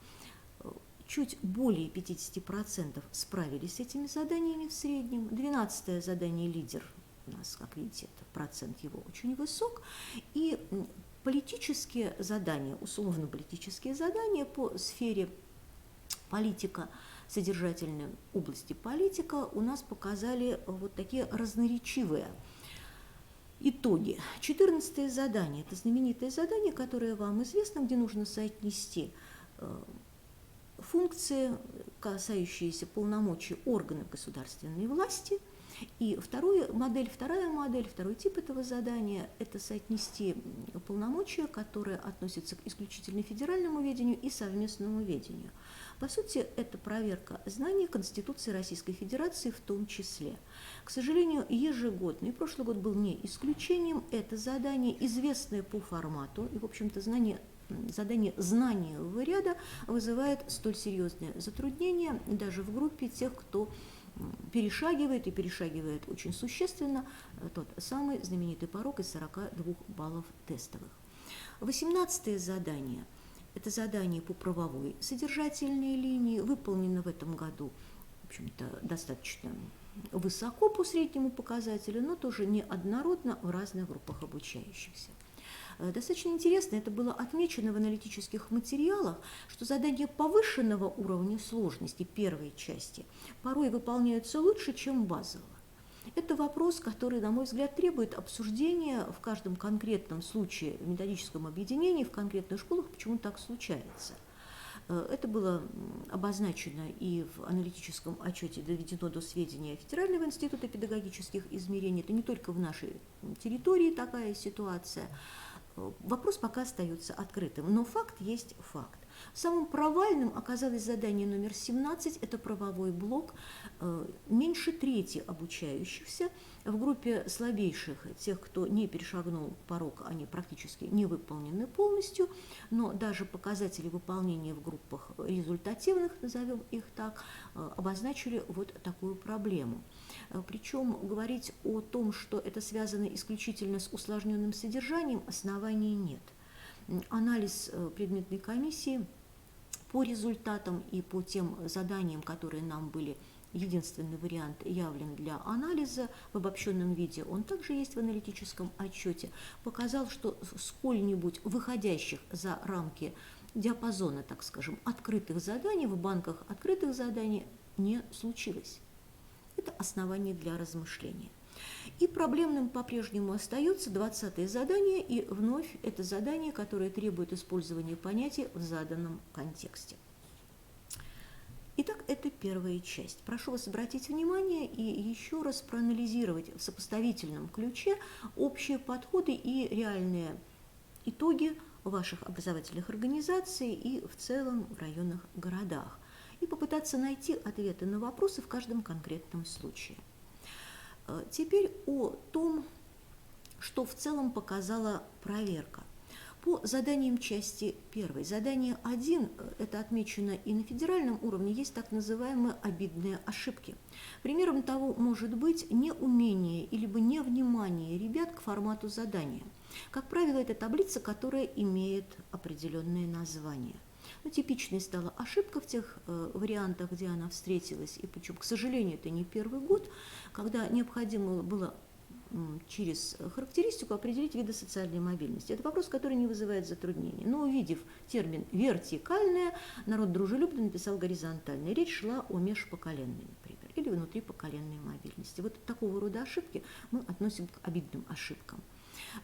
Чуть более 50% справились с этими заданиями в среднем. 12-е задание «Лидер» у нас, как видите, процент его очень высок. И политические задания, условно-политические задания по сфере политика, содержательной области политика у нас показали вот такие разноречивые итоги. 14-е задание – это знаменитое задание, которое вам известно, где нужно соотнести функции, касающиеся полномочий органов государственной власти. И вторая модель, второй тип этого задания – это соотнести полномочия, которые относятся к исключительно федеральному ведению и совместному ведению. По сути, это проверка знаний Конституции Российской Федерации в том числе. К сожалению, ежегодно, и прошлый год был не исключением, это задание, известное по формату, и, в общем-то, задание знаниевого ряда вызывает столь серьезные затруднения даже в группе тех, кто перешагивает очень существенно тот самый знаменитый порог из 42 баллов тестовых. 18-е задание – это задание по правовой содержательной линии, выполнено в этом году, в общем-то, достаточно высоко по среднему показателю, но тоже неоднородно в разных группах обучающихся. Достаточно интересно, это было отмечено в аналитических материалах, что задания повышенного уровня сложности первой части порой выполняются лучше, чем базового. Это вопрос, который, на мой взгляд, требует обсуждения в каждом конкретном случае в методическом объединении, в конкретных школах, почему так случается. Это было обозначено и в аналитическом отчете, доведено до сведения Федерального института педагогических измерений. Это не только в нашей территории такая ситуация. Вопрос пока остается открытым, но факт есть факт. Самым провальным оказалось задание номер 17, это правовой блок. Меньше трети обучающихся в группе слабейших, тех, кто не перешагнул порог, они практически не выполнены полностью, но даже показатели выполнения в группах результативных, назовем их так, обозначили вот такую проблему. Причем говорить о том, что это связано исключительно с усложненным содержанием, оснований нет. Анализ предметной комиссии по результатам и по тем заданиям, которые нам были единственный вариант явлен для анализа в обобщенном виде, он также есть в аналитическом отчете, показал, что сколь-нибудь выходящих за рамки диапазона, так скажем, открытых заданий в банках открытых заданий не случилось. Это основание для размышления. И проблемным по-прежнему остается 20-е задание, и вновь это задание, которое требует использования понятий в заданном контексте. Итак, это первая часть. Прошу вас обратить внимание и еще раз проанализировать в сопоставительном ключе общие подходы и реальные итоги ваших образовательных организаций и в целом в районных городах, и попытаться найти ответы на вопросы в каждом конкретном случае. Теперь о том, что в целом показала проверка. По заданиям части 1. Задание 1, это отмечено и на федеральном уровне, есть так называемые обидные ошибки. Примером того может быть неумение или невнимание ребят к формату задания. Как правило, это таблица, которая имеет определенные названия. Но типичной стала ошибка в тех вариантах, где она встретилась, и причем, к сожалению, это не первый год, когда необходимо было через характеристику определить виды социальной мобильности. Это вопрос, который не вызывает затруднений. Но увидев термин «вертикальная», народ дружелюбно написал «горизонтальная». Речь шла о межпоколенной, например, или внутрипоколенной мобильности. Вот такого рода ошибки мы относим к обидным ошибкам.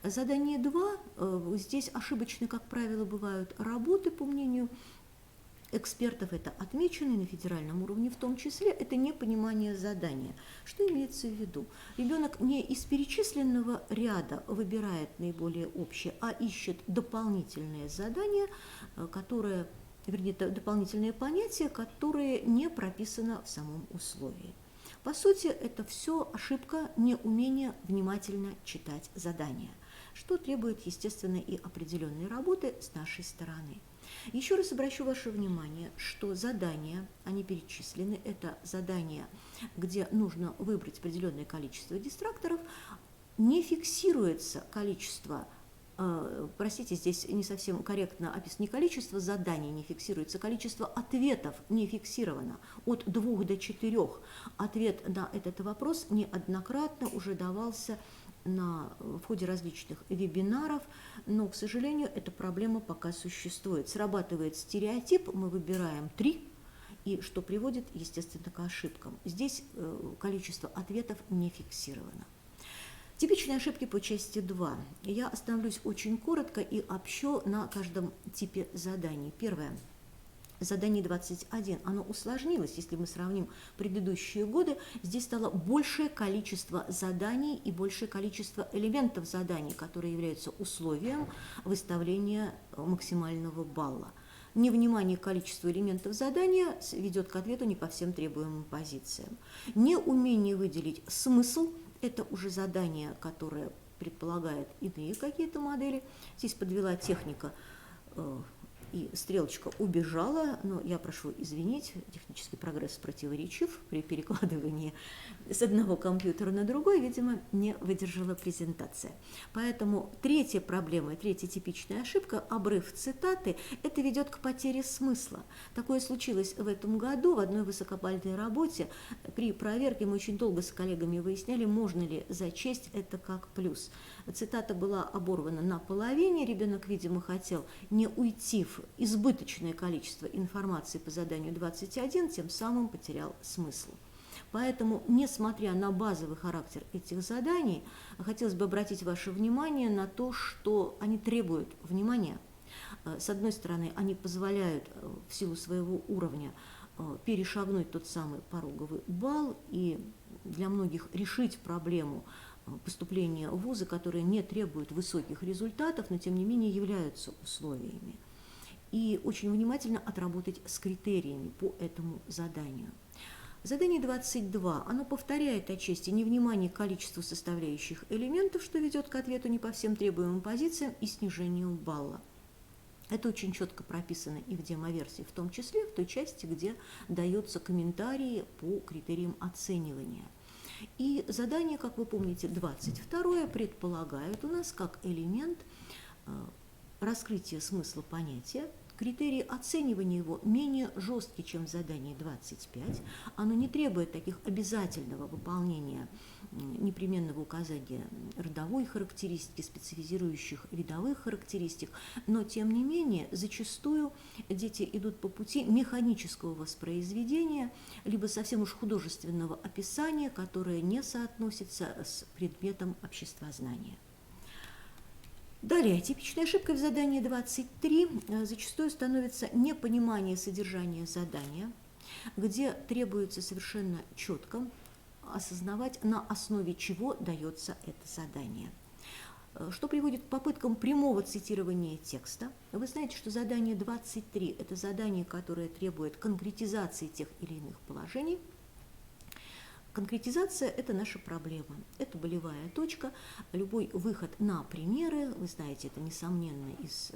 Задание 2. Здесь ошибочны, как правило, бывают работы, по мнению экспертов, это отмечено на федеральном уровне, в том числе это непонимание задания. Что имеется в виду? Ребенок не из перечисленного ряда выбирает наиболее общее, а ищет дополнительные задания, которые, вернее, дополнительные понятия, которые не прописаны в самом условии. По сути, это все ошибка неумения внимательно читать задания, что требует, естественно, и определенной работы с нашей стороны. Еще раз обращу ваше внимание, что задания, они перечислены, это задания, где нужно выбрать определенное количество дистракторов, не фиксируется количество, простите, здесь не совсем корректно описано, не количество заданий не фиксируется, количество ответов не фиксировано, от 2 до 4. Ответ на этот вопрос неоднократно уже давался в ходе различных вебинаров, но, к сожалению, эта проблема пока существует. Срабатывает стереотип, мы выбираем 3, и что приводит, естественно, к ошибкам. Здесь количество ответов не фиксировано. Типичные ошибки по части 2. Я остановлюсь очень коротко и общо на каждом типе заданий. Первое. Задание 21, оно усложнилось, если мы сравним предыдущие годы, здесь стало большее количество заданий и большее количество элементов заданий, которые являются условием выставления максимального балла. Невнимание к количеству элементов задания ведет к ответу не по всем требуемым позициям. Неумение выделить смысл – это уже задание, которое предполагает иные какие-то модели. Здесь подвела техника, и стрелочка убежала, но я прошу извинить, технический прогресс противоречив, при перекладывании с одного компьютера на другой, видимо, не выдержала презентация. Поэтому третья проблема, третья типичная ошибка, обрыв цитаты, это ведет к потере смысла. Такое случилось в этом году в одной высокобальной работе. При проверке мы очень долго с коллегами выясняли, можно ли зачесть это как плюс. Цитата была оборвана наполовине, ребенок, видимо, хотел не уйти в избыточное количество информации по заданию 21, тем самым потерял смысл. Поэтому, несмотря на базовый характер этих заданий, хотелось бы обратить ваше внимание на то, что они требуют внимания. С одной стороны, они позволяют в силу своего уровня перешагнуть тот самый пороговый балл и для многих решить проблему поступления в вузы, которые не требуют высоких результатов, но тем не менее являются условиями. И очень внимательно отработать с критериями по этому заданию. Задание 22, оно повторяет отчасти невнимание к количеству составляющих элементов, что ведет к ответу не по всем требуемым позициям и снижению балла. Это очень четко прописано и в демоверсии, в том числе в той части, где даются комментарии по критериям оценивания. И задание, как вы помните, 22 предполагает у нас как элемент раскрытия смысла понятия. Критерии оценивания его менее жесткие, чем в задании 25. Оно не требует таких обязательного выполнения непременного указания родовой характеристики, специфизирующих видовых характеристик, но тем не менее зачастую дети идут по пути механического воспроизведения, либо совсем уж художественного описания, которое не соотносится с предметом обществознания. Далее, типичной ошибкой в задании 23 зачастую становится непонимание содержания задания, где требуется совершенно четко осознавать, на основе чего дается это задание, что приводит к попыткам прямого цитирования текста. Вы знаете, что задание 23 – это задание, которое требует конкретизации тех или иных положений. Конкретизация – это наша проблема, это болевая точка. Любой выход на примеры, вы знаете, это несомненно из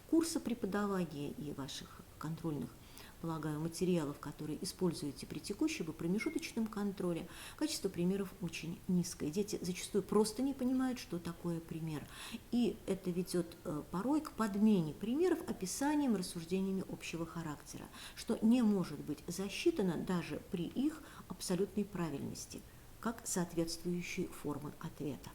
курса преподавания и ваших контрольных, полагаю, материалов, которые используете при текущем и промежуточном контроле, качество примеров очень низкое. Дети зачастую просто не понимают, что такое пример. И это ведет порой к подмене примеров описанием, рассуждениями общего характера, что не может быть засчитано даже при их абсолютной правильности, как соответствующие формы ответа.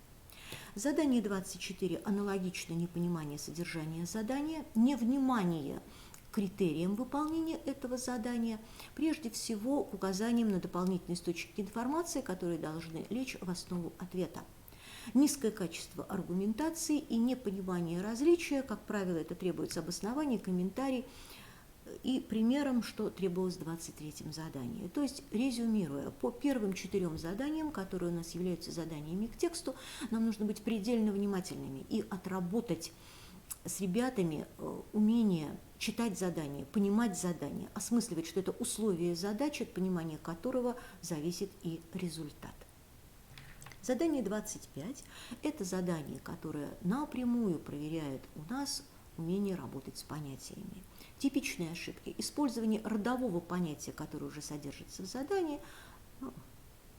Задание 24 аналогично непонимание содержания задания, невнимание к критериям выполнения этого задания, прежде всего к указаниям на дополнительные источники информации, которые должны лечь в основу ответа. Низкое качество аргументации и непонимание различия, как правило, это требуется обоснование, комментарий и примером, что требовалось в 23-м задании. То есть, резюмируя, по первым 4 заданиям, которые у нас являются заданиями к тексту, нам нужно быть предельно внимательными и отработать с ребятами умение читать задание, понимать задание, осмысливать, что это условие задачи, от понимания которого зависит и результат. Задание 25 – это задание, которое напрямую проверяет у нас умение работать с понятиями. Типичные ошибки – использование родового понятия, которое уже содержится в задании.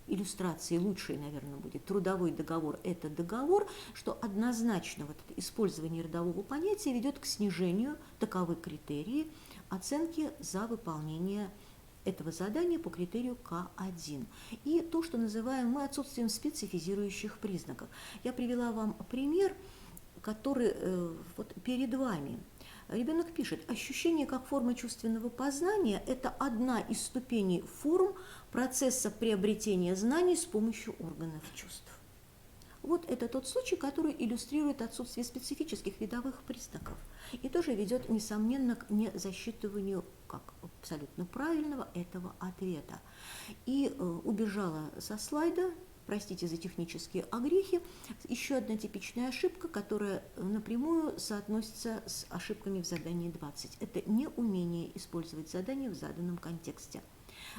Иллюстрацией лучшей, наверное, будет трудовой договор – это договор, что однозначно вот это использование родового понятия ведет к снижению, таковы критерии оценки за выполнение этого задания по критерию К1. И то, что называем мы отсутствием специфизирующих признаков. Я привела вам пример, который вот перед вами. Ребенок пишет: ощущение как форма чувственного познания – это одна из ступеней форм процесса приобретения знаний с помощью органов чувств. Вот это тот случай, который иллюстрирует отсутствие специфических видовых признаков и тоже ведет, несомненно, к незасчитыванию как абсолютно правильного этого ответа. И убежала со слайда, простите за технические огрехи, еще одна типичная ошибка, которая напрямую соотносится с ошибками в задании 20. Это неумение использовать задание в заданном контексте.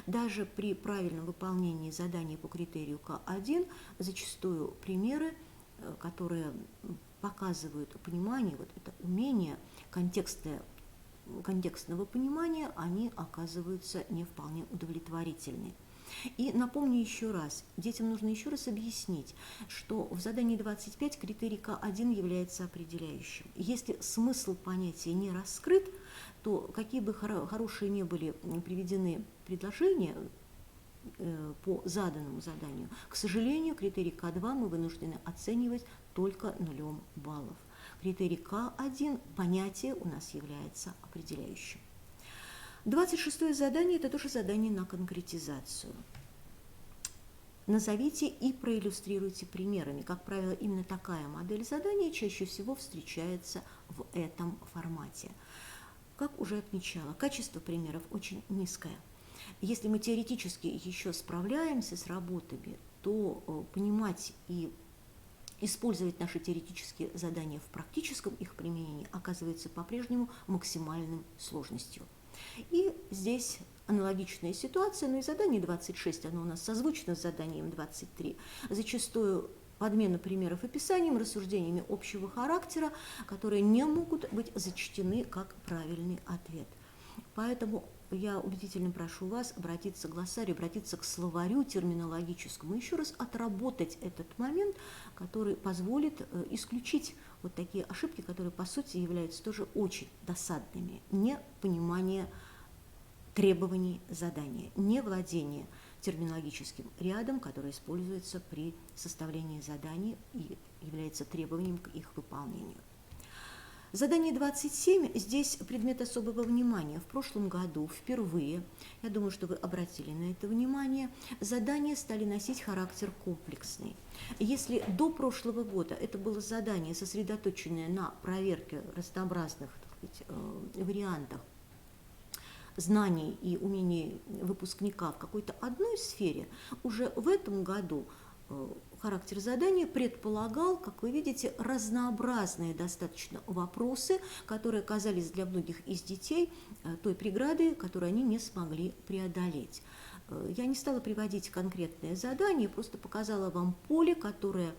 Даже при правильном выполнении задания по критерию К1 зачастую примеры, которые показывают понимание, вот это умение контекстного понимания, они оказываются не вполне удовлетворительны. И напомню еще раз, детям нужно еще раз объяснить, что в задании 25 критерий К1 является определяющим. Если смысл понятия не раскрыт, то какие бы хорошие ни были приведены предложения по заданному заданию, к сожалению, критерий К2 мы вынуждены оценивать только 0 баллов. Критерий К1, понятие у нас является определяющим. 26-е задание – это тоже задание на конкретизацию. Назовите и проиллюстрируйте примерами. Как правило, именно такая модель задания чаще всего встречается в этом формате. Как уже отмечала, качество примеров очень низкое. Если мы теоретически еще справляемся с работами, то понимать и использовать наши теоретические задания в практическом их применении оказывается по-прежнему максимальной сложностью. И здесь аналогичная ситуация, но и задание 26, оно у нас созвучно с заданием 23. Зачастую подмена примеров описанием, рассуждениями общего характера, которые не могут быть зачтены как правильный ответ. Поэтому я убедительно прошу вас обратиться к глоссарию, обратиться к словарю терминологическому, еще раз отработать этот момент, который позволит исключить вот такие ошибки, которые по сути являются тоже очень досадными. Непонимание требований задания, невладение терминологическим рядом, который используется при составлении заданий и является требованием к их выполнению. Задание 27 здесь предмет особого внимания. В прошлом году впервые, я думаю, что вы обратили на это внимание, задания стали носить характер комплексный. Если до прошлого года это было задание, сосредоточенное на проверке разнообразных, так сказать, вариантах знаний и умений выпускника в какой-то одной сфере, уже в этом году характер задания предполагал, как вы видите, разнообразные достаточно вопросы, которые оказались для многих из детей той преградой, которую они не смогли преодолеть. Я не стала приводить конкретные задания, просто показала вам поле, которое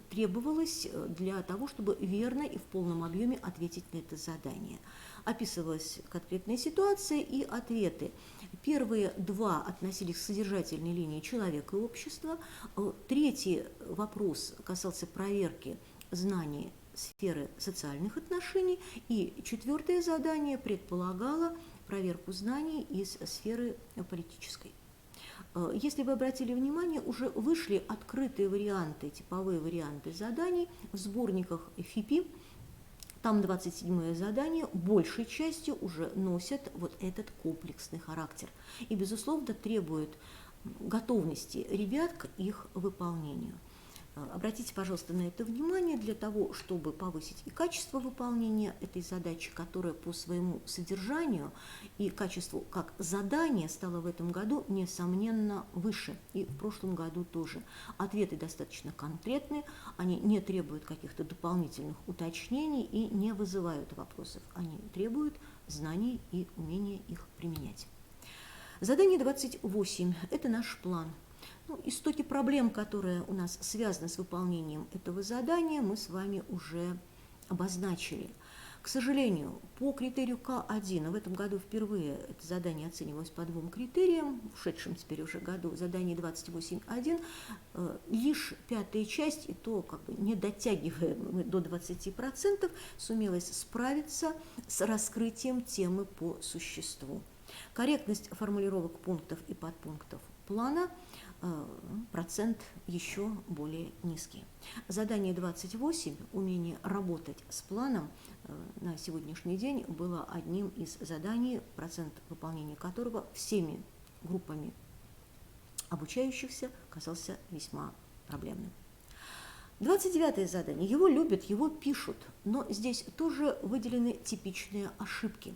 требовалось для того, чтобы верно и в полном объеме ответить на это задание. Описывалась конкретная ситуация и ответы. Первые два относились к содержательной линии человека и общества. Третий вопрос касался проверки знаний сферы социальных отношений. И четвертое задание предполагало проверку знаний из сферы политической. Если вы обратили внимание, уже вышли открытые варианты, типовые варианты заданий в сборниках ФИПИ. Там 27-е задание большей частью уже носят вот этот комплексный характер и, безусловно, требуют готовности ребят к их выполнению. Обратите, пожалуйста, на это внимание для того, чтобы повысить и качество выполнения этой задачи, которая по своему содержанию и качеству как задание стало в этом году, несомненно, выше. И в прошлом году тоже. Ответы достаточно конкретные, они не требуют каких-то дополнительных уточнений и не вызывают вопросов. Они требуют знаний и умения их применять. Задание 28 – это наш план. Истоки проблем, которые у нас связаны с выполнением этого задания, мы с вами уже обозначили. К сожалению, по критерию К1, в этом году впервые это задание оценивалось по двум критериям, в ушедшем теперь уже году, задание 28.1, лишь пятая часть, и то как бы не дотягивая мы до 20%, сумелась справиться с раскрытием темы по существу. Корректность формулировок пунктов и подпунктов плана процент еще более низкий. Задание 28, умение работать с планом, на сегодняшний день было одним из заданий, процент выполнения которого всеми группами обучающихся казался весьма проблемным. 29-е задание. Его любят, его пишут, но здесь тоже выделены типичные ошибки.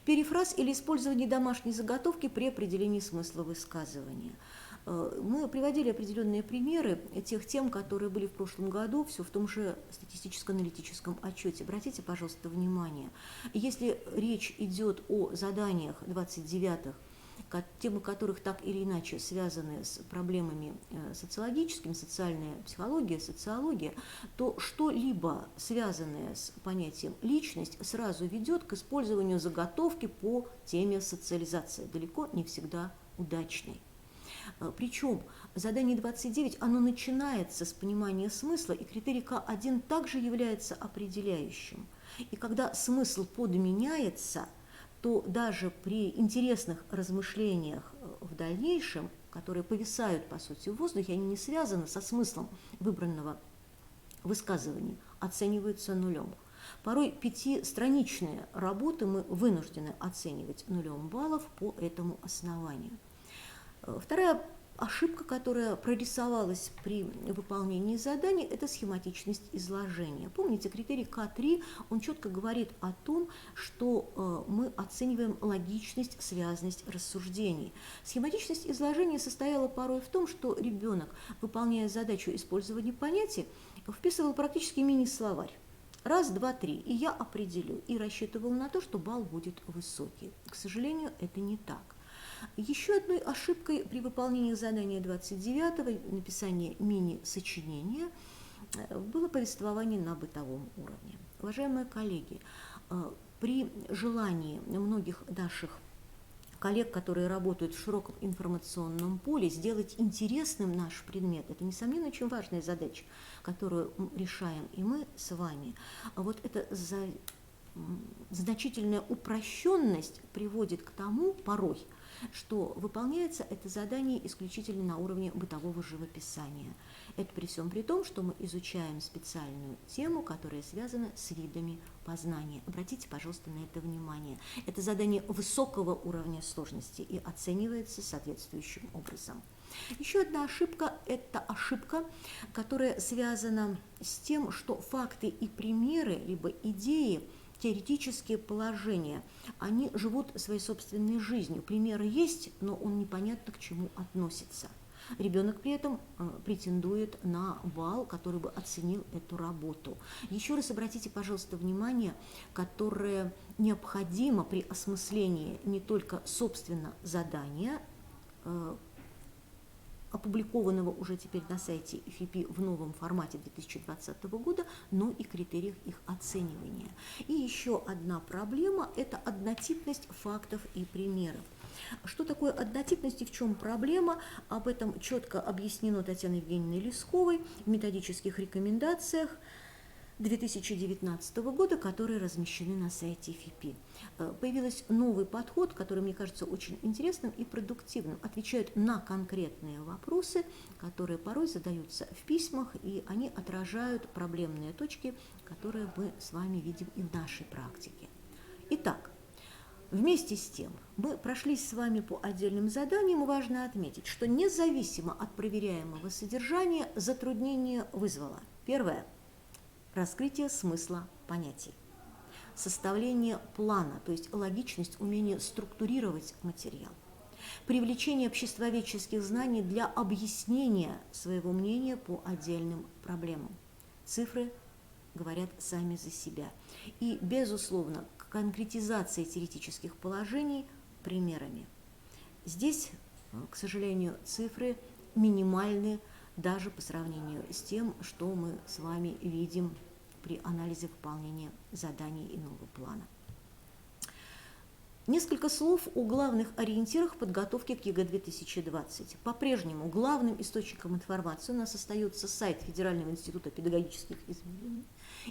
Перефраз или использование домашней заготовки при определении смысла высказывания. Мы приводили определенные примеры тех тем, которые были в прошлом году, все в том же статистическо-аналитическом отчете. Обратите, пожалуйста, внимание, если речь идет о заданиях 29-х, темы которых так или иначе связаны с проблемами социологическими, социальная психология, социология, то что-либо связанное с понятием личность сразу ведет к использованию заготовки по теме социализация, далеко не всегда удачной. Причем задание 29, оно начинается с понимания смысла, и критерий К1 также является определяющим. И когда смысл подменяется, то даже при интересных размышлениях в дальнейшем, которые повисают, по сути, в воздухе, они не связаны со смыслом выбранного высказывания, оцениваются нулем. Порой 5-страничные работы мы вынуждены оценивать 0 баллов по этому основанию. Вторая ошибка, которая прорисовалась при выполнении заданий, это схематичность изложения. Помните, критерий К3, он четко говорит о том, что мы оцениваем логичность, связность рассуждений. Схематичность изложения состояла порой в том, что ребенок, выполняя задачу использования понятий, вписывал практически мини-словарь. Раз, два, три, и я определю, и рассчитывал на то, что балл будет высокий. К сожалению, это не так. Еще одной ошибкой при выполнении задания 29, написании мини-сочинения, было повествование на бытовом уровне. Уважаемые коллеги, при желании многих наших коллег, которые работают в широком информационном поле, сделать интересным наш предмет, это, несомненно, очень важная задача, которую решаем и мы с вами. Вот эта значительная упрощенность приводит к тому порой, что выполняется это задание исключительно на уровне бытового живописания. Это при всем при том, что мы изучаем специальную тему, которая связана с видами познания. Обратите, пожалуйста, на это внимание. Это задание высокого уровня сложности и оценивается соответствующим образом. Еще одна ошибка – это ошибка, которая связана с тем, что факты и примеры, либо идеи, теоретические положения, они живут своей собственной жизнью. Примеры есть, но он непонятно к чему относится. Ребенок при этом претендует на балл, который бы оценил эту работу. Еще раз обратите, пожалуйста, внимание, которое необходимо при осмыслении не только собственно задания, опубликованного уже теперь на сайте ФИПИ в новом формате 2020 года, но и критериях их оценивания. И еще одна проблема – это однотипность фактов и примеров. Что такое однотипность и в чем проблема? Об этом четко объяснено Татьяной Евгеньевной Лесковой в методических рекомендациях 2019 года, которые размещены на сайте ФИПИ. Появился новый подход, который, мне кажется, очень интересным и продуктивным. Отвечают на конкретные вопросы, которые порой задаются в письмах, и они отражают проблемные точки, которые мы с вами видим и в нашей практике. Итак, вместе с тем мы прошлись с вами по отдельным заданиям, и важно отметить, что независимо от проверяемого содержания затруднение вызвало. Первое. Раскрытие смысла понятий. Составление плана, то есть логичность, умение структурировать материал. Привлечение обществоведческих знаний для объяснения своего мнения по отдельным проблемам. Цифры говорят сами за себя. И, безусловно, конкретизация теоретических положений примерами. Здесь, к сожалению, цифры минимальны даже по сравнению с тем, что мы с вами видим при анализе выполнения заданий иного плана. Несколько слов о главных ориентирах подготовки к ЕГЭ 2020. По-прежнему главным источником информации у нас остается сайт Федерального института педагогических измерений.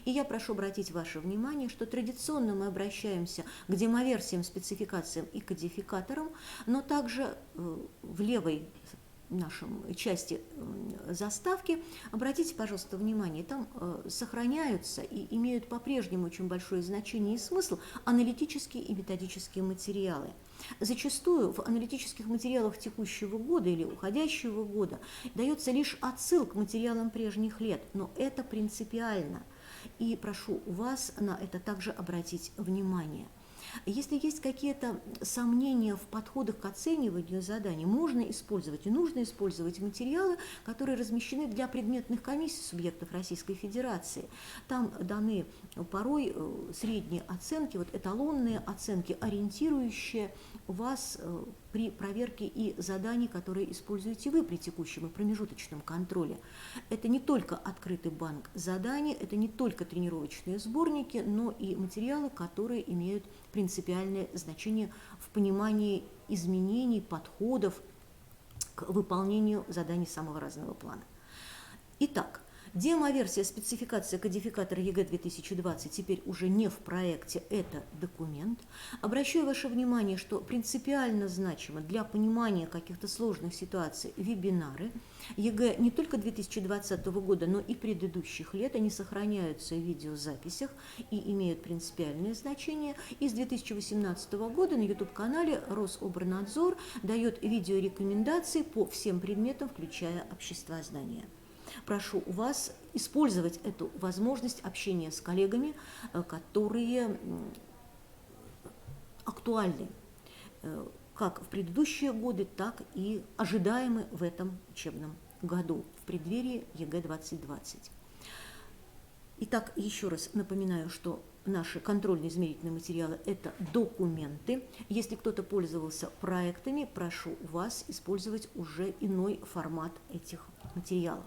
И я прошу обратить ваше внимание, что традиционно мы обращаемся к демоверсиям, спецификациям и кодификаторам, но также в левой нашем части заставки, обратите, пожалуйста, внимание, там сохраняются и имеют по-прежнему очень большое значение и смысл аналитические и методические материалы. Зачастую в аналитических материалах текущего года или уходящего года дается лишь отсылка к материалам прежних лет, но это принципиально. И прошу вас на это также обратить внимание. Если есть какие-то сомнения в подходах к оцениванию заданий, можно использовать и нужно использовать материалы, которые размещены для предметных комиссий субъектов Российской Федерации. Там даны порой средние оценки, вот эталонные оценки, ориентирующие вас при проверке и заданий, которые используете вы при текущем и промежуточном контроле. Это не только открытый банк заданий, это не только тренировочные сборники, но и материалы, которые имеют принципиальное значение в понимании изменений, подходов к выполнению заданий самого разного плана. Итак, демоверсия, спецификация кодификатора ЕГЭ 2020 теперь уже не в проекте, это документ. Обращаю ваше внимание, что принципиально значимо для понимания каких-то сложных ситуаций вебинары ЕГЭ не только 2020 года, но и предыдущих лет, они сохраняются в видеозаписях и имеют принципиальное значение. И с 2018 года на YouTube-канале Рособорнадзор дает видеорекомендации по всем предметам, включая обществознание. Прошу вас использовать эту возможность общения с коллегами, которые актуальны как в предыдущие годы, так и ожидаемы в этом учебном году, в преддверии ЕГЭ 2020. Итак, еще раз напоминаю, что наши контрольно-измерительные материалы – это документы. Если кто-то пользовался проектами, прошу вас использовать уже иной формат этих материалов.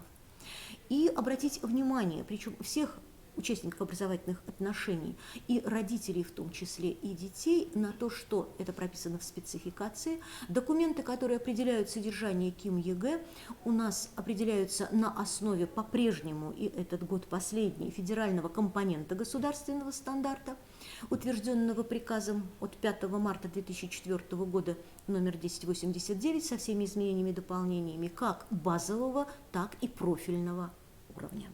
И обратить внимание, причем всех участников образовательных отношений и родителей, в том числе и детей, на то, что это прописано в спецификации. Документы, которые определяют содержание КИМ ЕГЭ, у нас определяются на основе по-прежнему, и этот год последний, федерального компонента государственного стандарта, утвержденного приказом от 5 марта 2004 года номер 1089 со всеми изменениями и дополнениями как базового, так и профильного уровня.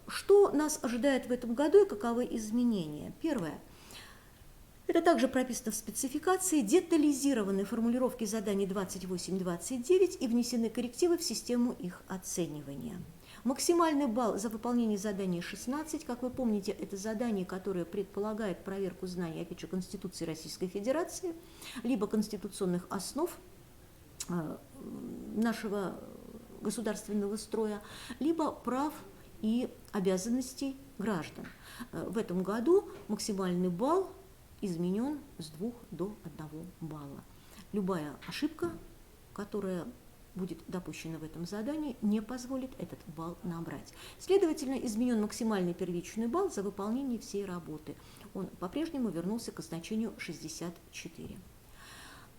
Что нас ожидает в этом году и каковы изменения? Первое. Это также прописано в спецификации, детализированы формулировки заданий 28-29 и внесены коррективы в систему их оценивания. Максимальный балл за выполнение задания 16. Как вы помните, это задание, которое предполагает проверку знаний, опять же, Конституции Российской Федерации, либо конституционных основ нашего государственного строя, либо прав и обязанностей граждан. В этом году максимальный балл изменен с 2 до 1 балла. Любая ошибка, которая будет допущена в этом задании, не позволит этот балл набрать. Следовательно, изменен максимальный первичный балл за выполнение всей работы. Он по-прежнему вернулся к значению 64.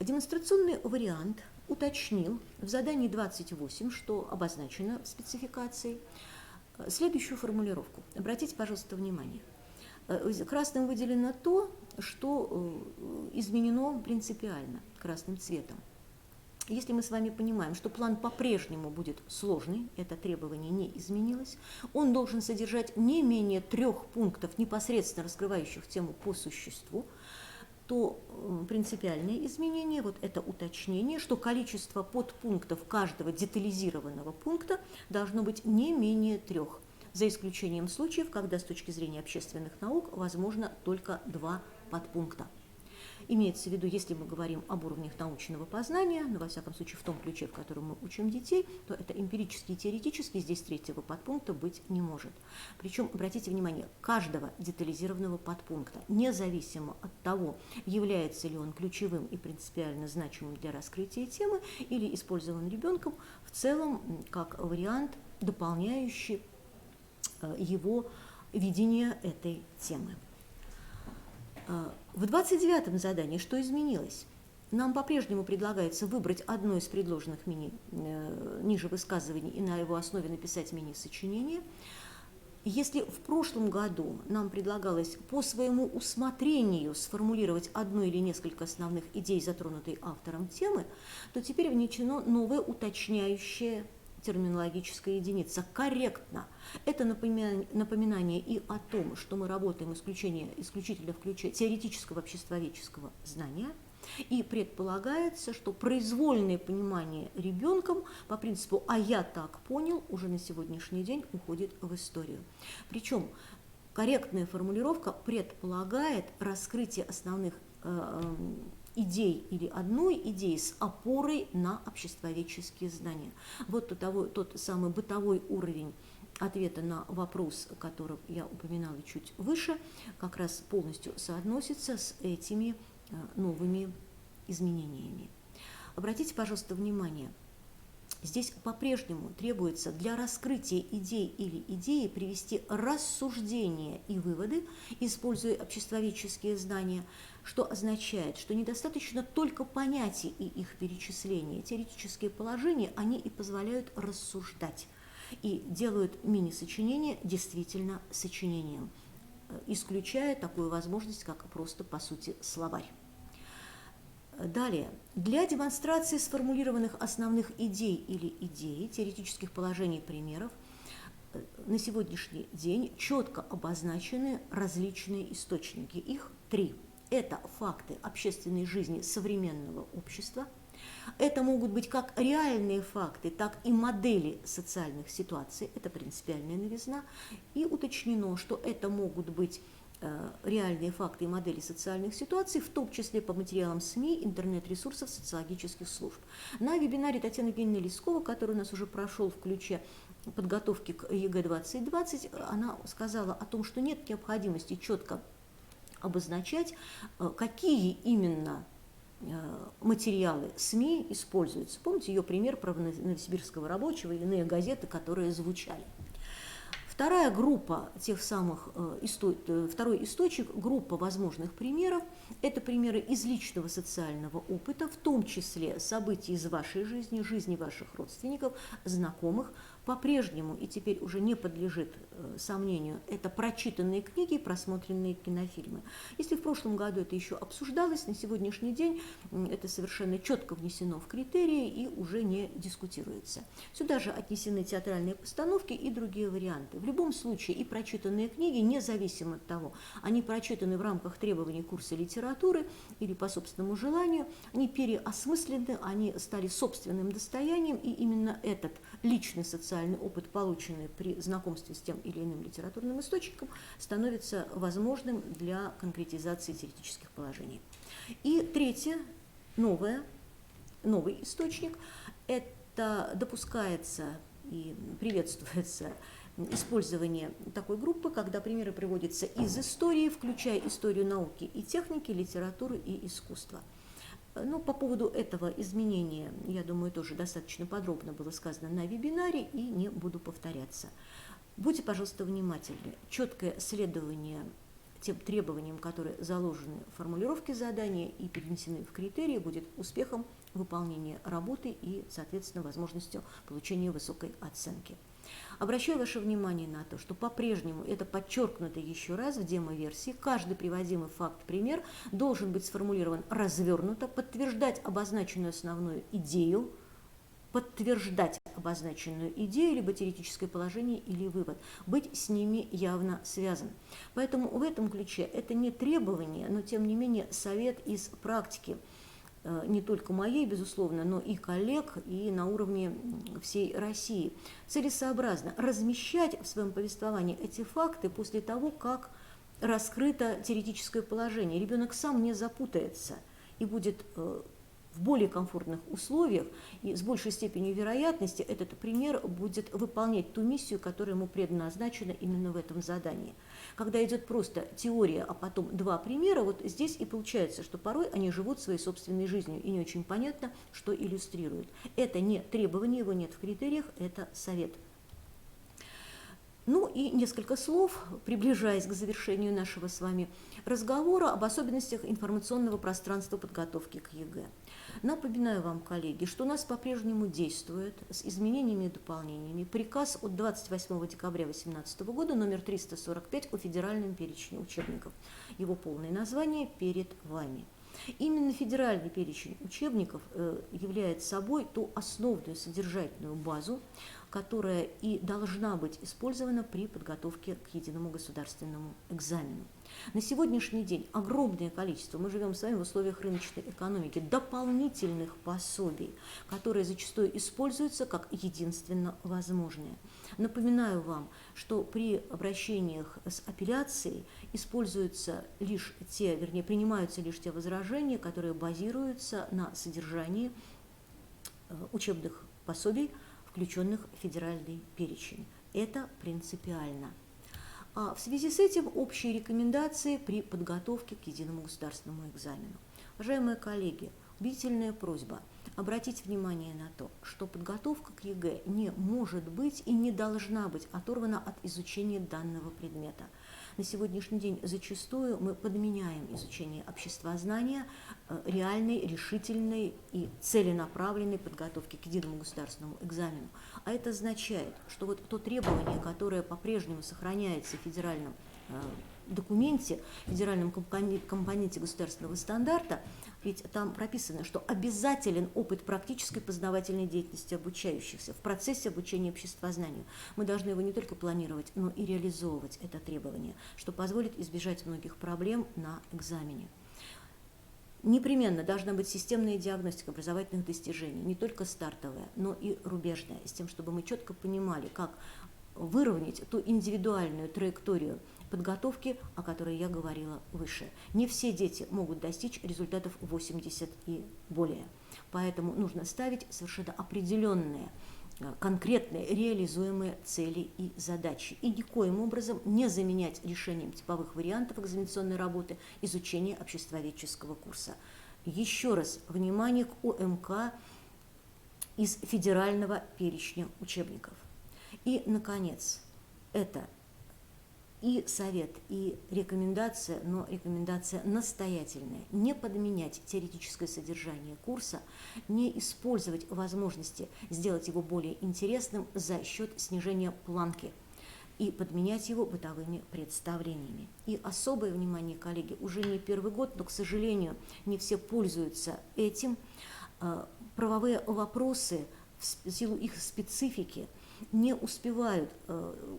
Демонстрационный вариант уточнил в задании 28, что обозначено в спецификации, следующую формулировку. Обратите, пожалуйста, внимание. Красным выделено то, что изменено принципиально красным цветом. Если мы с вами понимаем, что план по-прежнему будет сложный, это требование не изменилось, он должен содержать не менее 3 пунктов, непосредственно раскрывающих тему по существу, то принципиальное изменение, вот это уточнение, что количество подпунктов каждого детализированного пункта должно быть не менее 3, за исключением случаев, когда с точки зрения общественных наук возможно только 2 подпункта. Имеется в виду, если мы говорим об уровнях научного познания, но во всяком случае в том ключе, в котором мы учим детей, то это эмпирически и теоретически, здесь 3-го подпункта быть не может. Причем, обратите внимание, каждого детализированного подпункта, независимо от того, является ли он ключевым и принципиально значимым для раскрытия темы или использован ребенком, в целом как вариант, дополняющий его видение этой темы. В 29-м задании что изменилось? Нам по-прежнему предлагается выбрать одно из предложенных ниже высказываний и на его основе написать мини-сочинение. Если в прошлом году нам предлагалось по своему усмотрению сформулировать одну или несколько основных идей, затронутой автором темы, то теперь внесено новое уточняющее терминологическая единица корректно. Это напоминание и о том, что мы работаем исключительно в ключе теоретического обществоведческого знания, и предполагается, что произвольное понимание ребенком по принципу «а я так понял» уже на сегодняшний день уходит в историю. Причем корректная формулировка предполагает раскрытие основных идей или одной идеи с опорой на обществоведческие знания. Вот тот самый бытовой уровень ответа на вопрос, который я упоминала чуть выше, как раз полностью соотносится с этими новыми изменениями. Обратите, пожалуйста, внимание, здесь по-прежнему требуется для раскрытия идей или идеи привести рассуждения и выводы, используя обществоведческие знания, что означает, что недостаточно только понятий и их перечисления. Теоретические положения, они и позволяют рассуждать, и делают мини-сочинение действительно сочинением, исключая такую возможность, как просто, по сути, словарь. Далее, для демонстрации сформулированных основных идей или идей, теоретических положений, примеров, на сегодняшний день четко обозначены различные источники. Их 3. Это факты общественной жизни современного общества. Это могут быть как реальные факты, так и модели социальных ситуаций. Это принципиальная новизна. И уточнено, что это могут быть реальные факты и модели социальных ситуаций, в том числе по материалам СМИ, интернет-ресурсов, социологических служб. На вебинаре Татьяны Евгеньевны Лескова, который у нас уже прошел в ключе подготовки к ЕГЭ-2020, она сказала о том, что нет необходимости четко обозначать, какие именно материалы СМИ используются. Помните ее пример про новосибирского рабочего или иные газеты, которые звучали. Вторая группа тех самых, второй источник, группа возможных примеров, это примеры из личного социального опыта, в том числе событий из вашей жизни, жизни ваших родственников, знакомых. По-прежнему и теперь уже не подлежит сомнению, это прочитанные книги и просмотренные кинофильмы. Если в прошлом году это еще обсуждалось, на сегодняшний день это совершенно четко внесено в критерии и уже не дискутируется. Сюда же отнесены театральные постановки и другие варианты. В любом случае и прочитанные книги, независимо от того, они прочитаны в рамках требований курса литературы или по собственному желанию, они переосмыслены, они стали собственным достоянием, и именно этот личный социальный опыт, полученный при знакомстве с тем или иным литературным источником, становится возможным для конкретизации теоретических положений. И третье, новый источник, это допускается и приветствуется использование такой группы, когда примеры приводятся из истории, включая историю науки и техники, литературы и искусства. Ну, по поводу этого изменения, я думаю, тоже достаточно подробно было сказано на вебинаре, и не буду повторяться. Будьте, пожалуйста, внимательны. Четкое следование тем требованиям, которые заложены в формулировке задания и перенесены в критерии, будет успехом выполнения работы и, соответственно, возможностью получения высокой оценки. Обращаю ваше внимание на то, что по-прежнему, это подчеркнуто еще раз в демо-версии, каждый приводимый факт-пример должен быть сформулирован развернуто, подтверждать обозначенную основную идею, либо теоретическое положение или вывод, быть с ними явно связан. Поэтому в этом ключе это не требование, но тем не менее совет из практики, не только моей, безусловно, но и коллег, и на уровне всей России. Целесообразно размещать в своем повествовании эти факты после того, как раскрыто теоретическое положение. Ребенок сам не запутается и будет в более комфортных условиях, и с большей степенью вероятности этот пример будет выполнять ту миссию, которая ему предназначена именно в этом задании. Когда идет просто теория, а потом два примера, вот здесь и получается, что порой они живут своей собственной жизнью, и не очень понятно, что иллюстрируют. Это не требование, его нет в критериях, это совет. Ну и несколько слов, приближаясь к завершению нашего с вами разговора об особенностях информационного пространства подготовки к ЕГЭ. Напоминаю вам, коллеги, что у нас по-прежнему действует с изменениями и дополнениями приказ от 28 декабря 2018 года номер 345 о федеральном перечне учебников. Его полное название перед вами. Именно федеральный перечень учебников является собой ту основную содержательную базу, которая и должна быть использована при подготовке к единому государственному экзамену. На сегодняшний день огромное количество, мы живем с вами в условиях рыночной экономики, дополнительных пособий, которые зачастую используются как единственно возможные. Напоминаю вам, что при обращениях с апелляцией используются лишь те, вернее, принимаются лишь те возражения, которые базируются на содержании учебных пособий, включенных в федеральный перечень. Это принципиально. А в связи с этим общие рекомендации при подготовке к единому государственному экзамену. Уважаемые коллеги, убедительная просьба обратить внимание на то, что подготовка к ЕГЭ не может быть и не должна быть оторвана от изучения данного предмета. На сегодняшний день зачастую мы подменяем изучение обществознания реальной, решительной и целенаправленной подготовки к единому государственному экзамену. А это означает, что вот то требование, которое по-прежнему сохраняется в федеральном документе, в федеральном компоненте государственного стандарта, ведь там прописано, что обязателен опыт практической познавательной деятельности обучающихся в процессе обучения обществознанию. Мы должны его не только планировать, но и реализовывать это требование, что позволит избежать многих проблем на экзамене. Непременно должна быть системная диагностика образовательных достижений, не только стартовая, но и рубежная, с тем, чтобы мы четко понимали, как выровнять ту индивидуальную траекторию подготовки, о которой я говорила выше. Не все дети могут достичь результатов 80 и более. Поэтому нужно ставить совершенно определенные, конкретные, реализуемые цели и задачи. И никоим образом не заменять решением типовых вариантов экзаменационной работы изучение обществоведческого курса. Еще раз внимание к ОМК из федерального перечня учебников. И, наконец, Это и совет, и рекомендация, но рекомендация настоятельная. Не подменять теоретическое содержание курса, не использовать возможности сделать его более интересным за счет снижения планки и подменять его бытовыми представлениями. И особое внимание, коллеги, уже не первый год, но, к сожалению, не все пользуются этим. Правовые вопросы в силу их специфики не успевают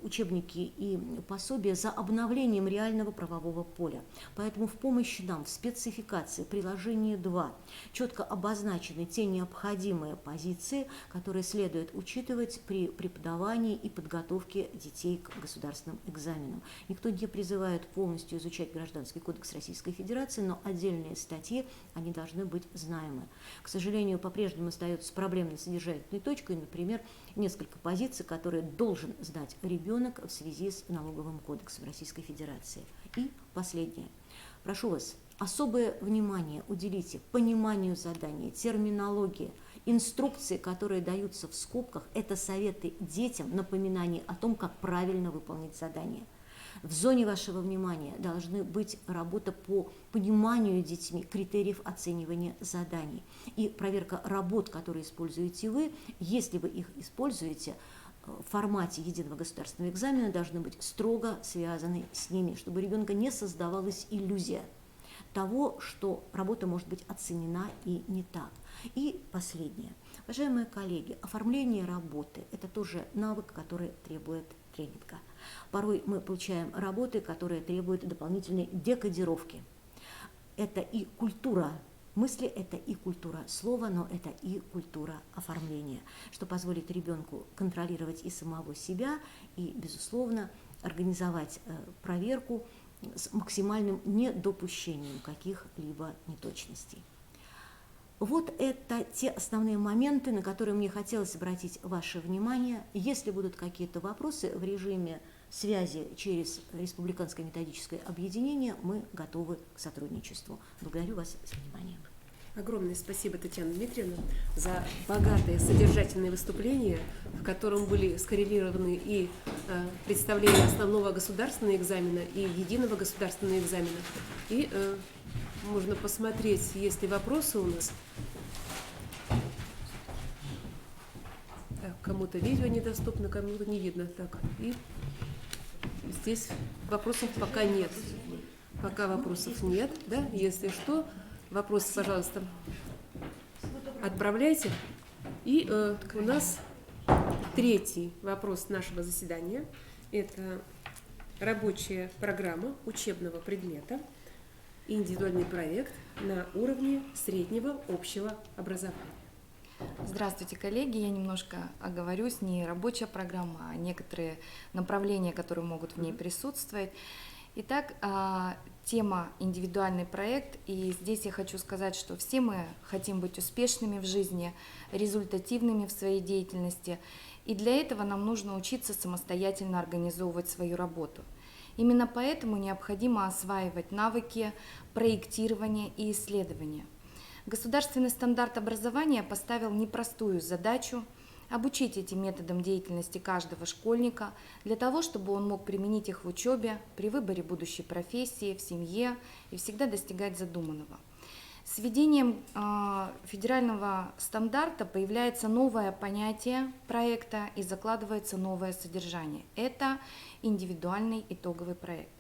учебники и пособия за обновлением реального правового поля. Поэтому в помощь нам в спецификации приложения 2 четко обозначены те необходимые позиции, которые следует учитывать при преподавании и подготовке детей к государственным экзаменам. Никто не призывает полностью изучать Гражданский кодекс Российской Федерации, но отдельные статьи, они должны быть знаемы. К сожалению, по-прежнему остается проблемной содержательной точкой, например, несколько позиций, которые должен знать ребенок в связи с налоговым кодексом Российской Федерации. И последнее. Прошу вас, особое внимание уделите пониманию задания, терминологии, инструкции, которые даются в скобках, это советы детям, напоминание о том, как правильно выполнить задание. В зоне вашего внимания должны быть работа по пониманию детьми критериев оценивания заданий и проверка работ, которые используете вы. Если вы их используете в формате единого государственного экзамена, должны быть строго связаны с ними, чтобы у ребенка не создавалась иллюзия того, что работа может быть оценена и не так. И последнее. Уважаемые коллеги, оформление работы – это тоже навык, который требует тренинга. Порой мы получаем работы, которые требуют дополнительной декодировки. Это и культура мысли, это и культура слова, но это и культура оформления, что позволит ребенку контролировать и самого себя, и, безусловно, организовать проверку с максимальным недопущением каких-либо неточностей. Вот это те основные моменты, на которые мне хотелось обратить ваше внимание. Если будут какие-то вопросы в режиме связи через Республиканское методическое объединение, мы готовы к сотрудничеству. Благодарю вас за внимание. Огромное спасибо, Татьяна Дмитриевна, за богатые содержательные выступления, в котором были скоррелированы и представления основного государственного экзамена, и единого государственного экзамена. И можно посмотреть, есть ли вопросы у нас. Так, кому-то видео недоступно, кому-то не видно. Так, и здесь вопросов пока нет. Пока вопросов нет, да? Если что, вопросы, пожалуйста, отправляйте. И у нас третий вопрос нашего заседания. Это рабочая программа учебного предмета, индивидуальный проект на уровне среднего общего образования. Здравствуйте, коллеги. Я немножко оговорюсь, не рабочая программа, а некоторые направления, которые могут в ней присутствовать. Итак, тема «Индивидуальный проект», и здесь я хочу сказать, что все мы хотим быть успешными в жизни, результативными в своей деятельности, и для этого нам нужно учиться самостоятельно организовывать свою работу. Именно поэтому необходимо осваивать навыки проектирования и исследования. Государственный стандарт образования поставил непростую задачу обучить этим методам деятельности каждого школьника для того, чтобы он мог применить их в учебе, при выборе будущей профессии, в семье и всегда достигать задуманного. С введением федерального стандарта появляется новое понятие проекта и закладывается новое содержание. Это индивидуальный итоговый проект.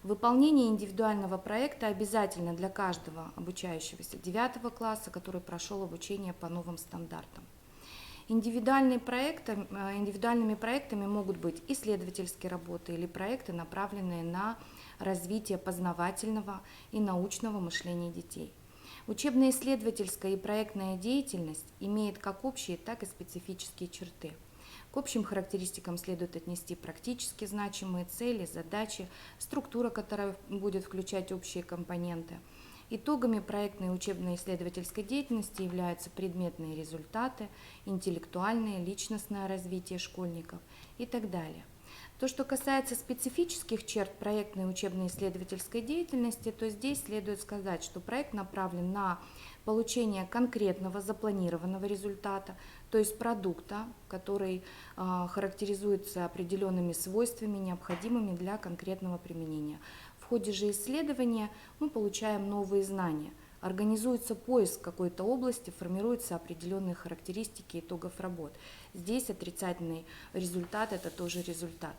Выполнение индивидуального проекта обязательно для каждого обучающегося 9 класса, который прошел обучение по новым стандартам. Индивидуальными проектами могут быть исследовательские работы или проекты, направленные на развитие познавательного и научного мышления детей. Учебно-исследовательская и проектная деятельность имеет как общие, так и специфические черты. К общим характеристикам следует отнести практически значимые цели, задачи, структура, которая будет включать общие компоненты. Итогами проектной и учебно-исследовательской деятельности являются предметные результаты, интеллектуальное, личностное развитие школьников и так далее. То, что касается специфических черт проектной и учебно-исследовательской деятельности, то здесь следует сказать, что проект направлен на получение конкретного запланированного результата, то есть продукта, который характеризуется определенными свойствами, необходимыми для конкретного применения. В ходе же исследования мы получаем новые знания, организуется поиск какой-то области, формируются определенные характеристики итогов работ. Здесь отрицательный результат – это тоже результат.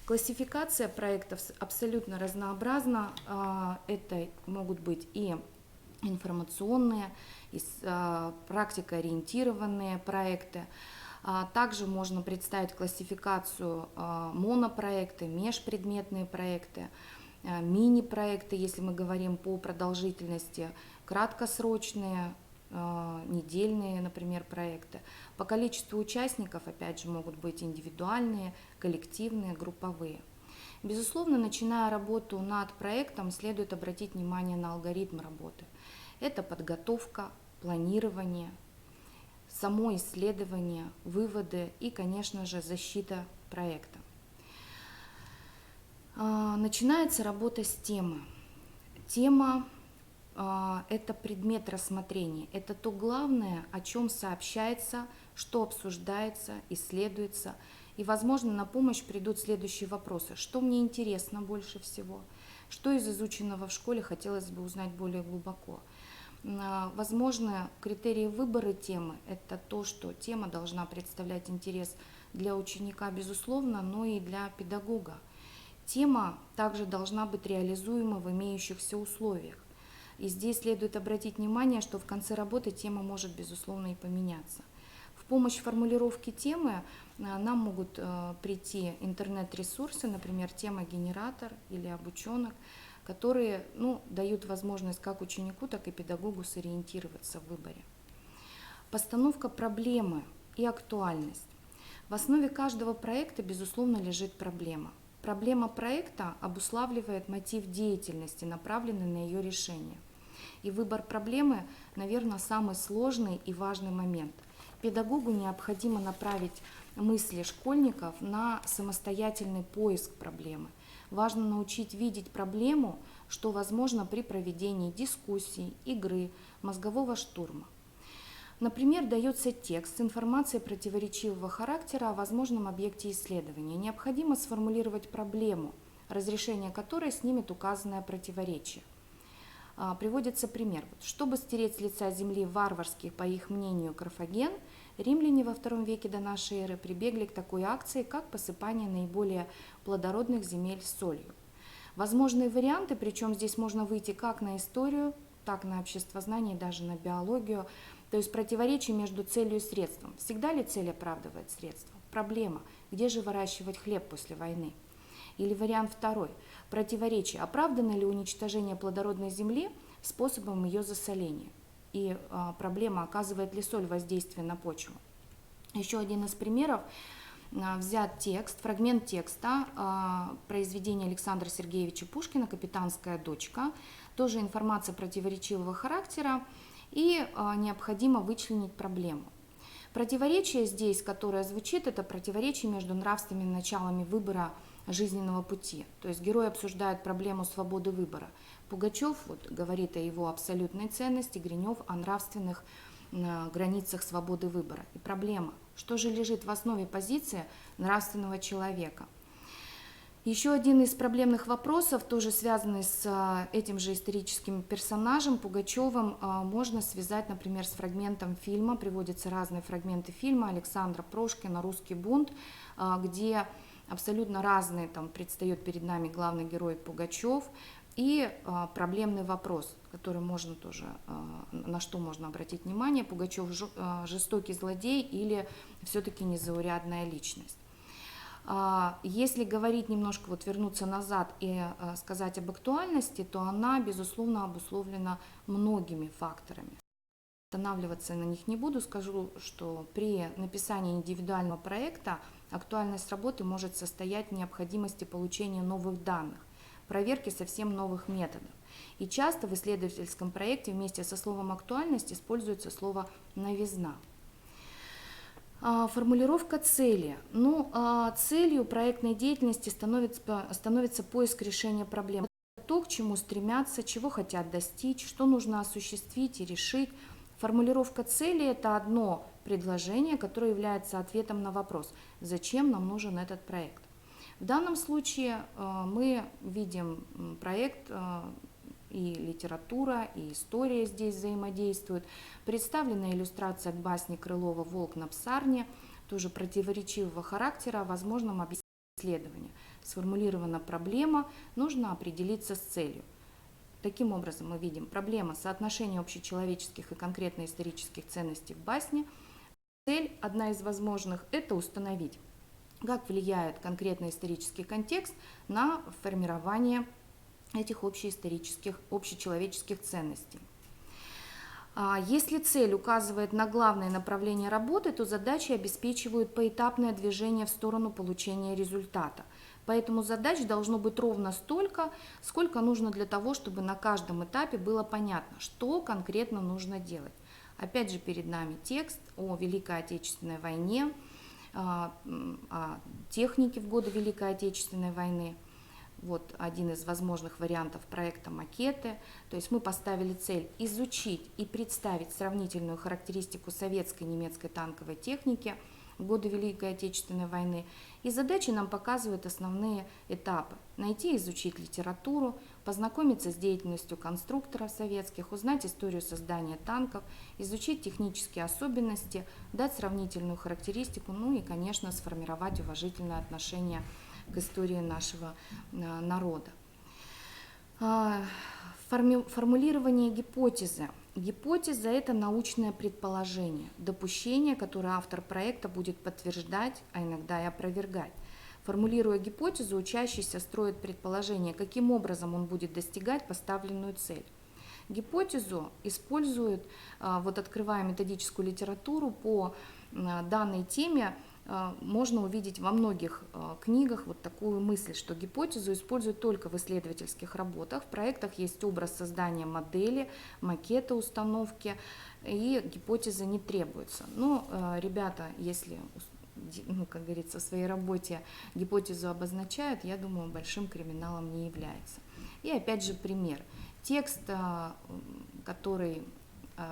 Классификация проектов абсолютно разнообразна. Это могут быть и информационные, и практикоориентированные проекты. Также можно представить классификацию монопроекты, межпредметные проекты, мини-проекты, если мы говорим по продолжительности, краткосрочные, недельные, например, проекты. По количеству участников, опять же, могут быть индивидуальные, коллективные, групповые. Безусловно, начиная работу над проектом, следует обратить внимание на алгоритм работы. Это подготовка, планирование, само исследование, выводы и, конечно же, защита проекта. Начинается работа с темы. Тема это предмет рассмотрения, это то главное, о чем сообщается, что обсуждается, исследуется. И, возможно, на помощь придут следующие вопросы. Что мне интересно больше всего? Что из изученного в школе хотелось бы узнать более глубоко? Возможно, критерии выбора темы – это то, что тема должна представлять интерес для ученика, безусловно, но и для педагога. Тема также должна быть реализуема в имеющихся условиях. И здесь следует обратить внимание, что в конце работы тема может, безусловно, и поменяться. В помощь формулировке темы нам могут прийти интернет-ресурсы, например, тема-генератор или обученок, которые дают возможность как ученику, так и педагогу сориентироваться в выборе. Постановка проблемы и актуальность. В основе каждого проекта, безусловно, лежит проблема. Проблема проекта обуславливает мотив деятельности, направленный на ее решение. И выбор проблемы, наверное, самый сложный и важный момент. Педагогу необходимо направить мысли школьников на самостоятельный поиск проблемы. Важно научить видеть проблему, что возможно при проведении дискуссий, игры, мозгового штурма. Например, дается текст с информацией противоречивого характера о возможном объекте исследования. Необходимо сформулировать проблему, разрешение которой снимет указанное противоречие. Приводится пример. Чтобы стереть с лица земли варварский, по их мнению, Карфаген, римляне во II веке до нашей эры прибегли к такой акции, как посыпание наиболее плодородных земель солью. Возможные варианты, причем здесь можно выйти как на историю, так на обществознание, даже на биологию, то есть противоречие между целью и средством. Всегда ли цель оправдывает средства? Проблема. Где же выращивать хлеб после войны? Или вариант второй. Противоречие. Оправдано ли уничтожение плодородной земли способом ее засоления? И проблема, оказывает ли соль воздействие на почву? Еще один из примеров. Взят текст, фрагмент текста произведения Александра Сергеевича Пушкина «Капитанская дочка». Тоже информация противоречивого характера, и необходимо вычленить проблему. Противоречие здесь, которое звучит, это противоречие между нравственными началами выбора жизненного пути. То есть герой обсуждает проблему свободы выбора. Пугачев говорит о его абсолютной ценности, Гринев о нравственных границах свободы выбора. И проблема, что же лежит в основе позиции нравственного человека. Еще один из проблемных вопросов, тоже связанный с этим же историческим персонажем Пугачевым, можно связать, например, с фрагментом фильма. Приводятся разные фрагменты фильма Александра Прошкина «Русский бунт», где абсолютно разные предстает перед нами главный герой Пугачев и проблемный вопрос, который можно тоже, на что можно обратить внимание: Пугачев жестокий злодей или все-таки незаурядная личность. Если говорить немножко, вернуться назад и сказать об актуальности, то она, безусловно, обусловлена многими факторами. Останавливаться на них не буду, скажу, что при написании индивидуального проекта актуальность работы может состоять в необходимости получения новых данных, проверки совсем новых методов. И часто в исследовательском проекте вместе со словом «актуальность» используется слово «новизна». Формулировка цели. Целью проектной деятельности становится поиск решения проблем. То, к чему стремятся, чего хотят достичь, что нужно осуществить и решить. Формулировка цели – это одно предложение, которое является ответом на вопрос, зачем нам нужен этот проект. В данном случае мы видим проект, и литература, и история здесь взаимодействуют. Представлена иллюстрация к басне Крылова «Волк на псарне», тоже противоречивого характера о возможном исследовании. Сформулирована проблема, нужно определиться с целью. Таким образом, мы видим проблема соотношения общечеловеческих и конкретно исторических ценностей в басне. Цель, одна из возможных, это установить, как влияет конкретный исторический контекст на формирование этих общечеловеческих ценностей. Если цель указывает на главное направление работы, то задачи обеспечивают поэтапное движение в сторону получения результата. Поэтому задач должно быть ровно столько, сколько нужно для того, чтобы на каждом этапе было понятно, что конкретно нужно делать. Опять же, перед нами текст о Великой Отечественной войне, о технике в годы Великой Отечественной войны. Вот один из возможных вариантов проекта макеты. То есть мы поставили цель изучить и представить сравнительную характеристику советской и немецкой танковой техники в годы Великой Отечественной войны. И задачи нам показывают основные этапы. Найти и изучить литературу, познакомиться с деятельностью конструкторов советских, узнать историю создания танков, изучить технические особенности, дать сравнительную характеристику, ну и, конечно, сформировать уважительное отношение к истории нашего народа. Формулирование гипотезы. Гипотеза – это научное предположение, допущение, которое автор проекта будет подтверждать, а иногда и опровергать. Формулируя гипотезу, учащийся строит предположение, каким образом он будет достигать поставленную цель. Гипотезу используют, вот открывая методическую литературу по данной теме, можно увидеть во многих книгах вот такую мысль, что гипотезу используют только в исследовательских работах. В проектах есть образ создания модели, макета установки, и гипотеза не требуется. Но ребята, если, как говорится, в своей работе гипотезу обозначают, я думаю, большим криминалом не является. И опять же пример. Текст, который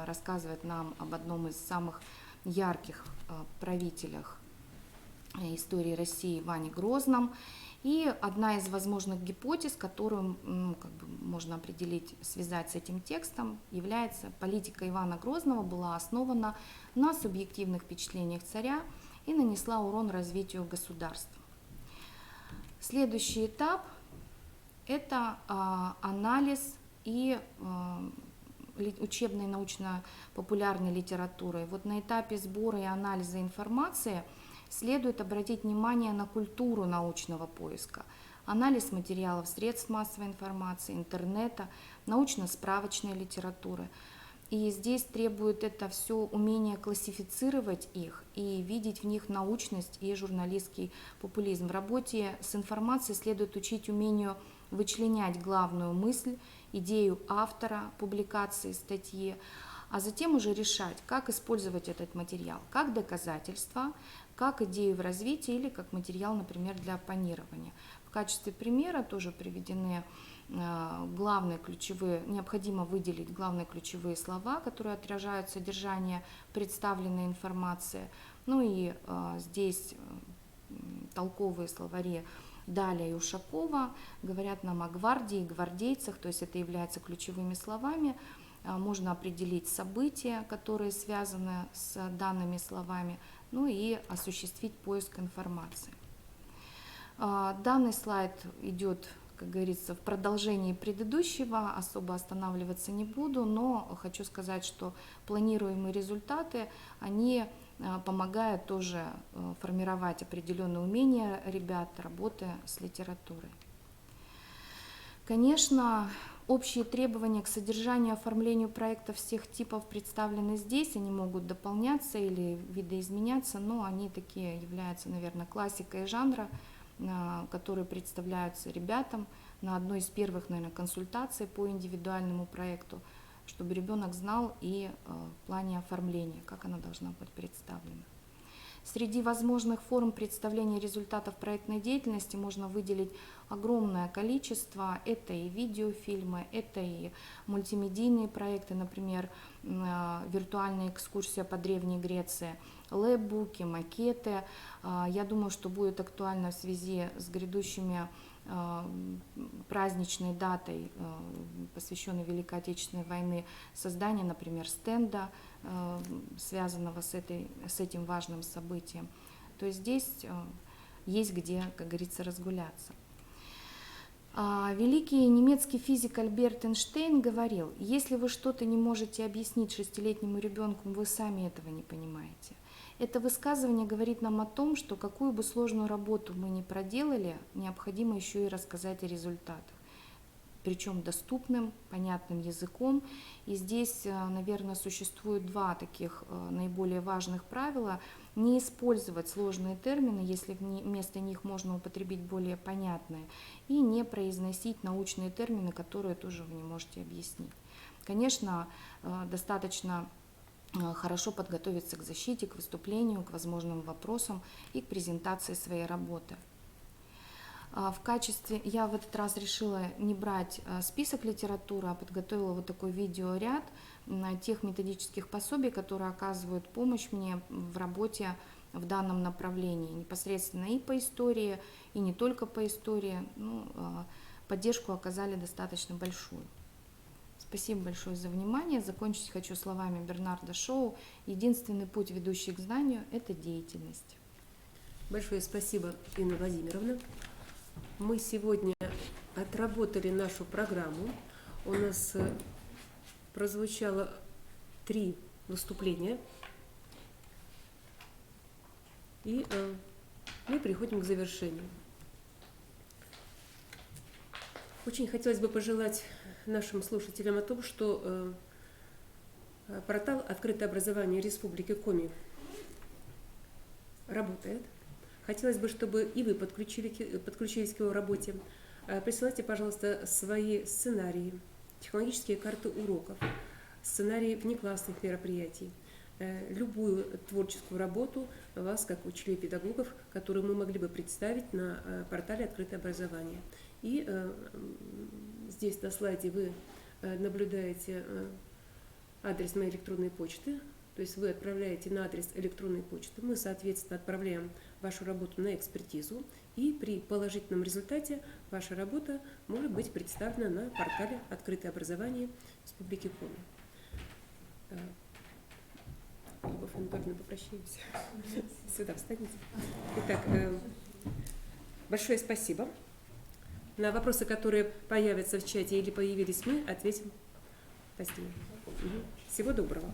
рассказывает нам об одном из самых ярких правителях истории России Иване Грозном. И одна из возможных гипотез, которую можно определить, связать с этим текстом, является: политика Ивана Грозного была основана на субъективных впечатлениях царя и нанесла урон развитию государства. Следующий этап – это анализ и учебной научно-популярной литературы. Вот на этапе сбора и анализа информации следует обратить внимание на культуру научного поиска, анализ материалов средств массовой информации, интернета, научно-справочной литературы. И здесь требует это все умение классифицировать их и видеть в них научность и журналистский популизм. В работе с информацией следует учить умению вычленять главную мысль, идею автора публикации, статьи, а затем уже решать, как использовать этот материал, как доказательство, как идею в развитии или как материал, например, для оппонирования. В качестве примера тоже приведены главные ключевые, необходимо выделить главные ключевые слова, которые отражают содержание представленной информации. Ну и здесь толковые словари Даля и Ушакова говорят нам о гвардии, гвардейцах, то есть это является ключевыми словами. Можно определить события, которые связаны с данными словами, ну и осуществить поиск информации. Данный слайд идет, как говорится, в продолжении предыдущего, особо останавливаться не буду, но хочу сказать, что планируемые результаты, они помогают тоже формировать определенные умения ребят, работы с литературой. Конечно, общие требования к содержанию и оформлению проектов всех типов представлены здесь, они могут дополняться или видоизменяться, но они такие являются, наверное, классикой жанра. которые представляются ребятам на одной из первых, наверное, консультаций по индивидуальному проекту, чтобы ребенок знал и в плане оформления, как она должна быть представлена. Среди возможных форм представления результатов проектной деятельности можно выделить огромное количество. Это и видеофильмы, это и мультимедийные проекты, например, виртуальная экскурсия по Древней Греции, лэпбуки, макеты. Я думаю, что будет актуально в связи с грядущими праздничной датой, посвященной Великой Отечественной войны, создание, например, стенда, связанного с этим важным событием. То есть здесь есть где, как говорится, разгуляться. Великий немецкий физик Альберт Эйнштейн говорил: если вы что-то не можете объяснить 6-летнему ребенку, вы сами этого не понимаете. Это высказывание говорит нам о том, что какую бы сложную работу мы ни проделали, необходимо еще и рассказать о результатах, причем доступным, понятным языком. И здесь, наверное, существует два таких наиболее важных правила: не использовать сложные термины, если вместо них можно употребить более понятные, и не произносить научные термины, которые тоже вы не можете объяснить. Конечно, достаточно хорошо подготовиться к защите, к выступлению, к возможным вопросам и к презентации своей работы. В качестве, я в этот раз решила не брать список литературы, а подготовила вот такой видеоряд тех методических пособий, которые оказывают помощь мне в работе в данном направлении, непосредственно и по истории, и не только по истории. Поддержку оказали достаточно большую. Спасибо большое за внимание. Закончить хочу словами Бернарда Шоу: единственный путь, ведущий к знанию, это деятельность. Большое спасибо, Инна Владимировна. Мы сегодня отработали нашу программу. У нас прозвучало 3 выступления. И мы приходим к завершению. Очень хотелось бы пожелать нашим слушателям о том, что портал «Открытое образование Республики Коми» работает. Хотелось бы, чтобы и вы подключились к его работе. Присылайте, пожалуйста, свои сценарии, технологические карты уроков, сценарии внеклассных мероприятий, любую творческую работу вас, как учителей и педагогов, которую мы могли бы представить на портале «Открытое образование». И здесь на слайде вы наблюдаете адрес моей электронной почты, то есть вы отправляете на адрес электронной почты, мы, соответственно, отправляем вашу работу на экспертизу, и при положительном результате ваша работа может быть представлена на портале «Открытое образование Республики Коми». Любовь Анатольевна, попрощаемся. Сюда встанете. Итак, большое спасибо. На вопросы, которые появятся в чате или появились, мы ответим позднее. Всего доброго.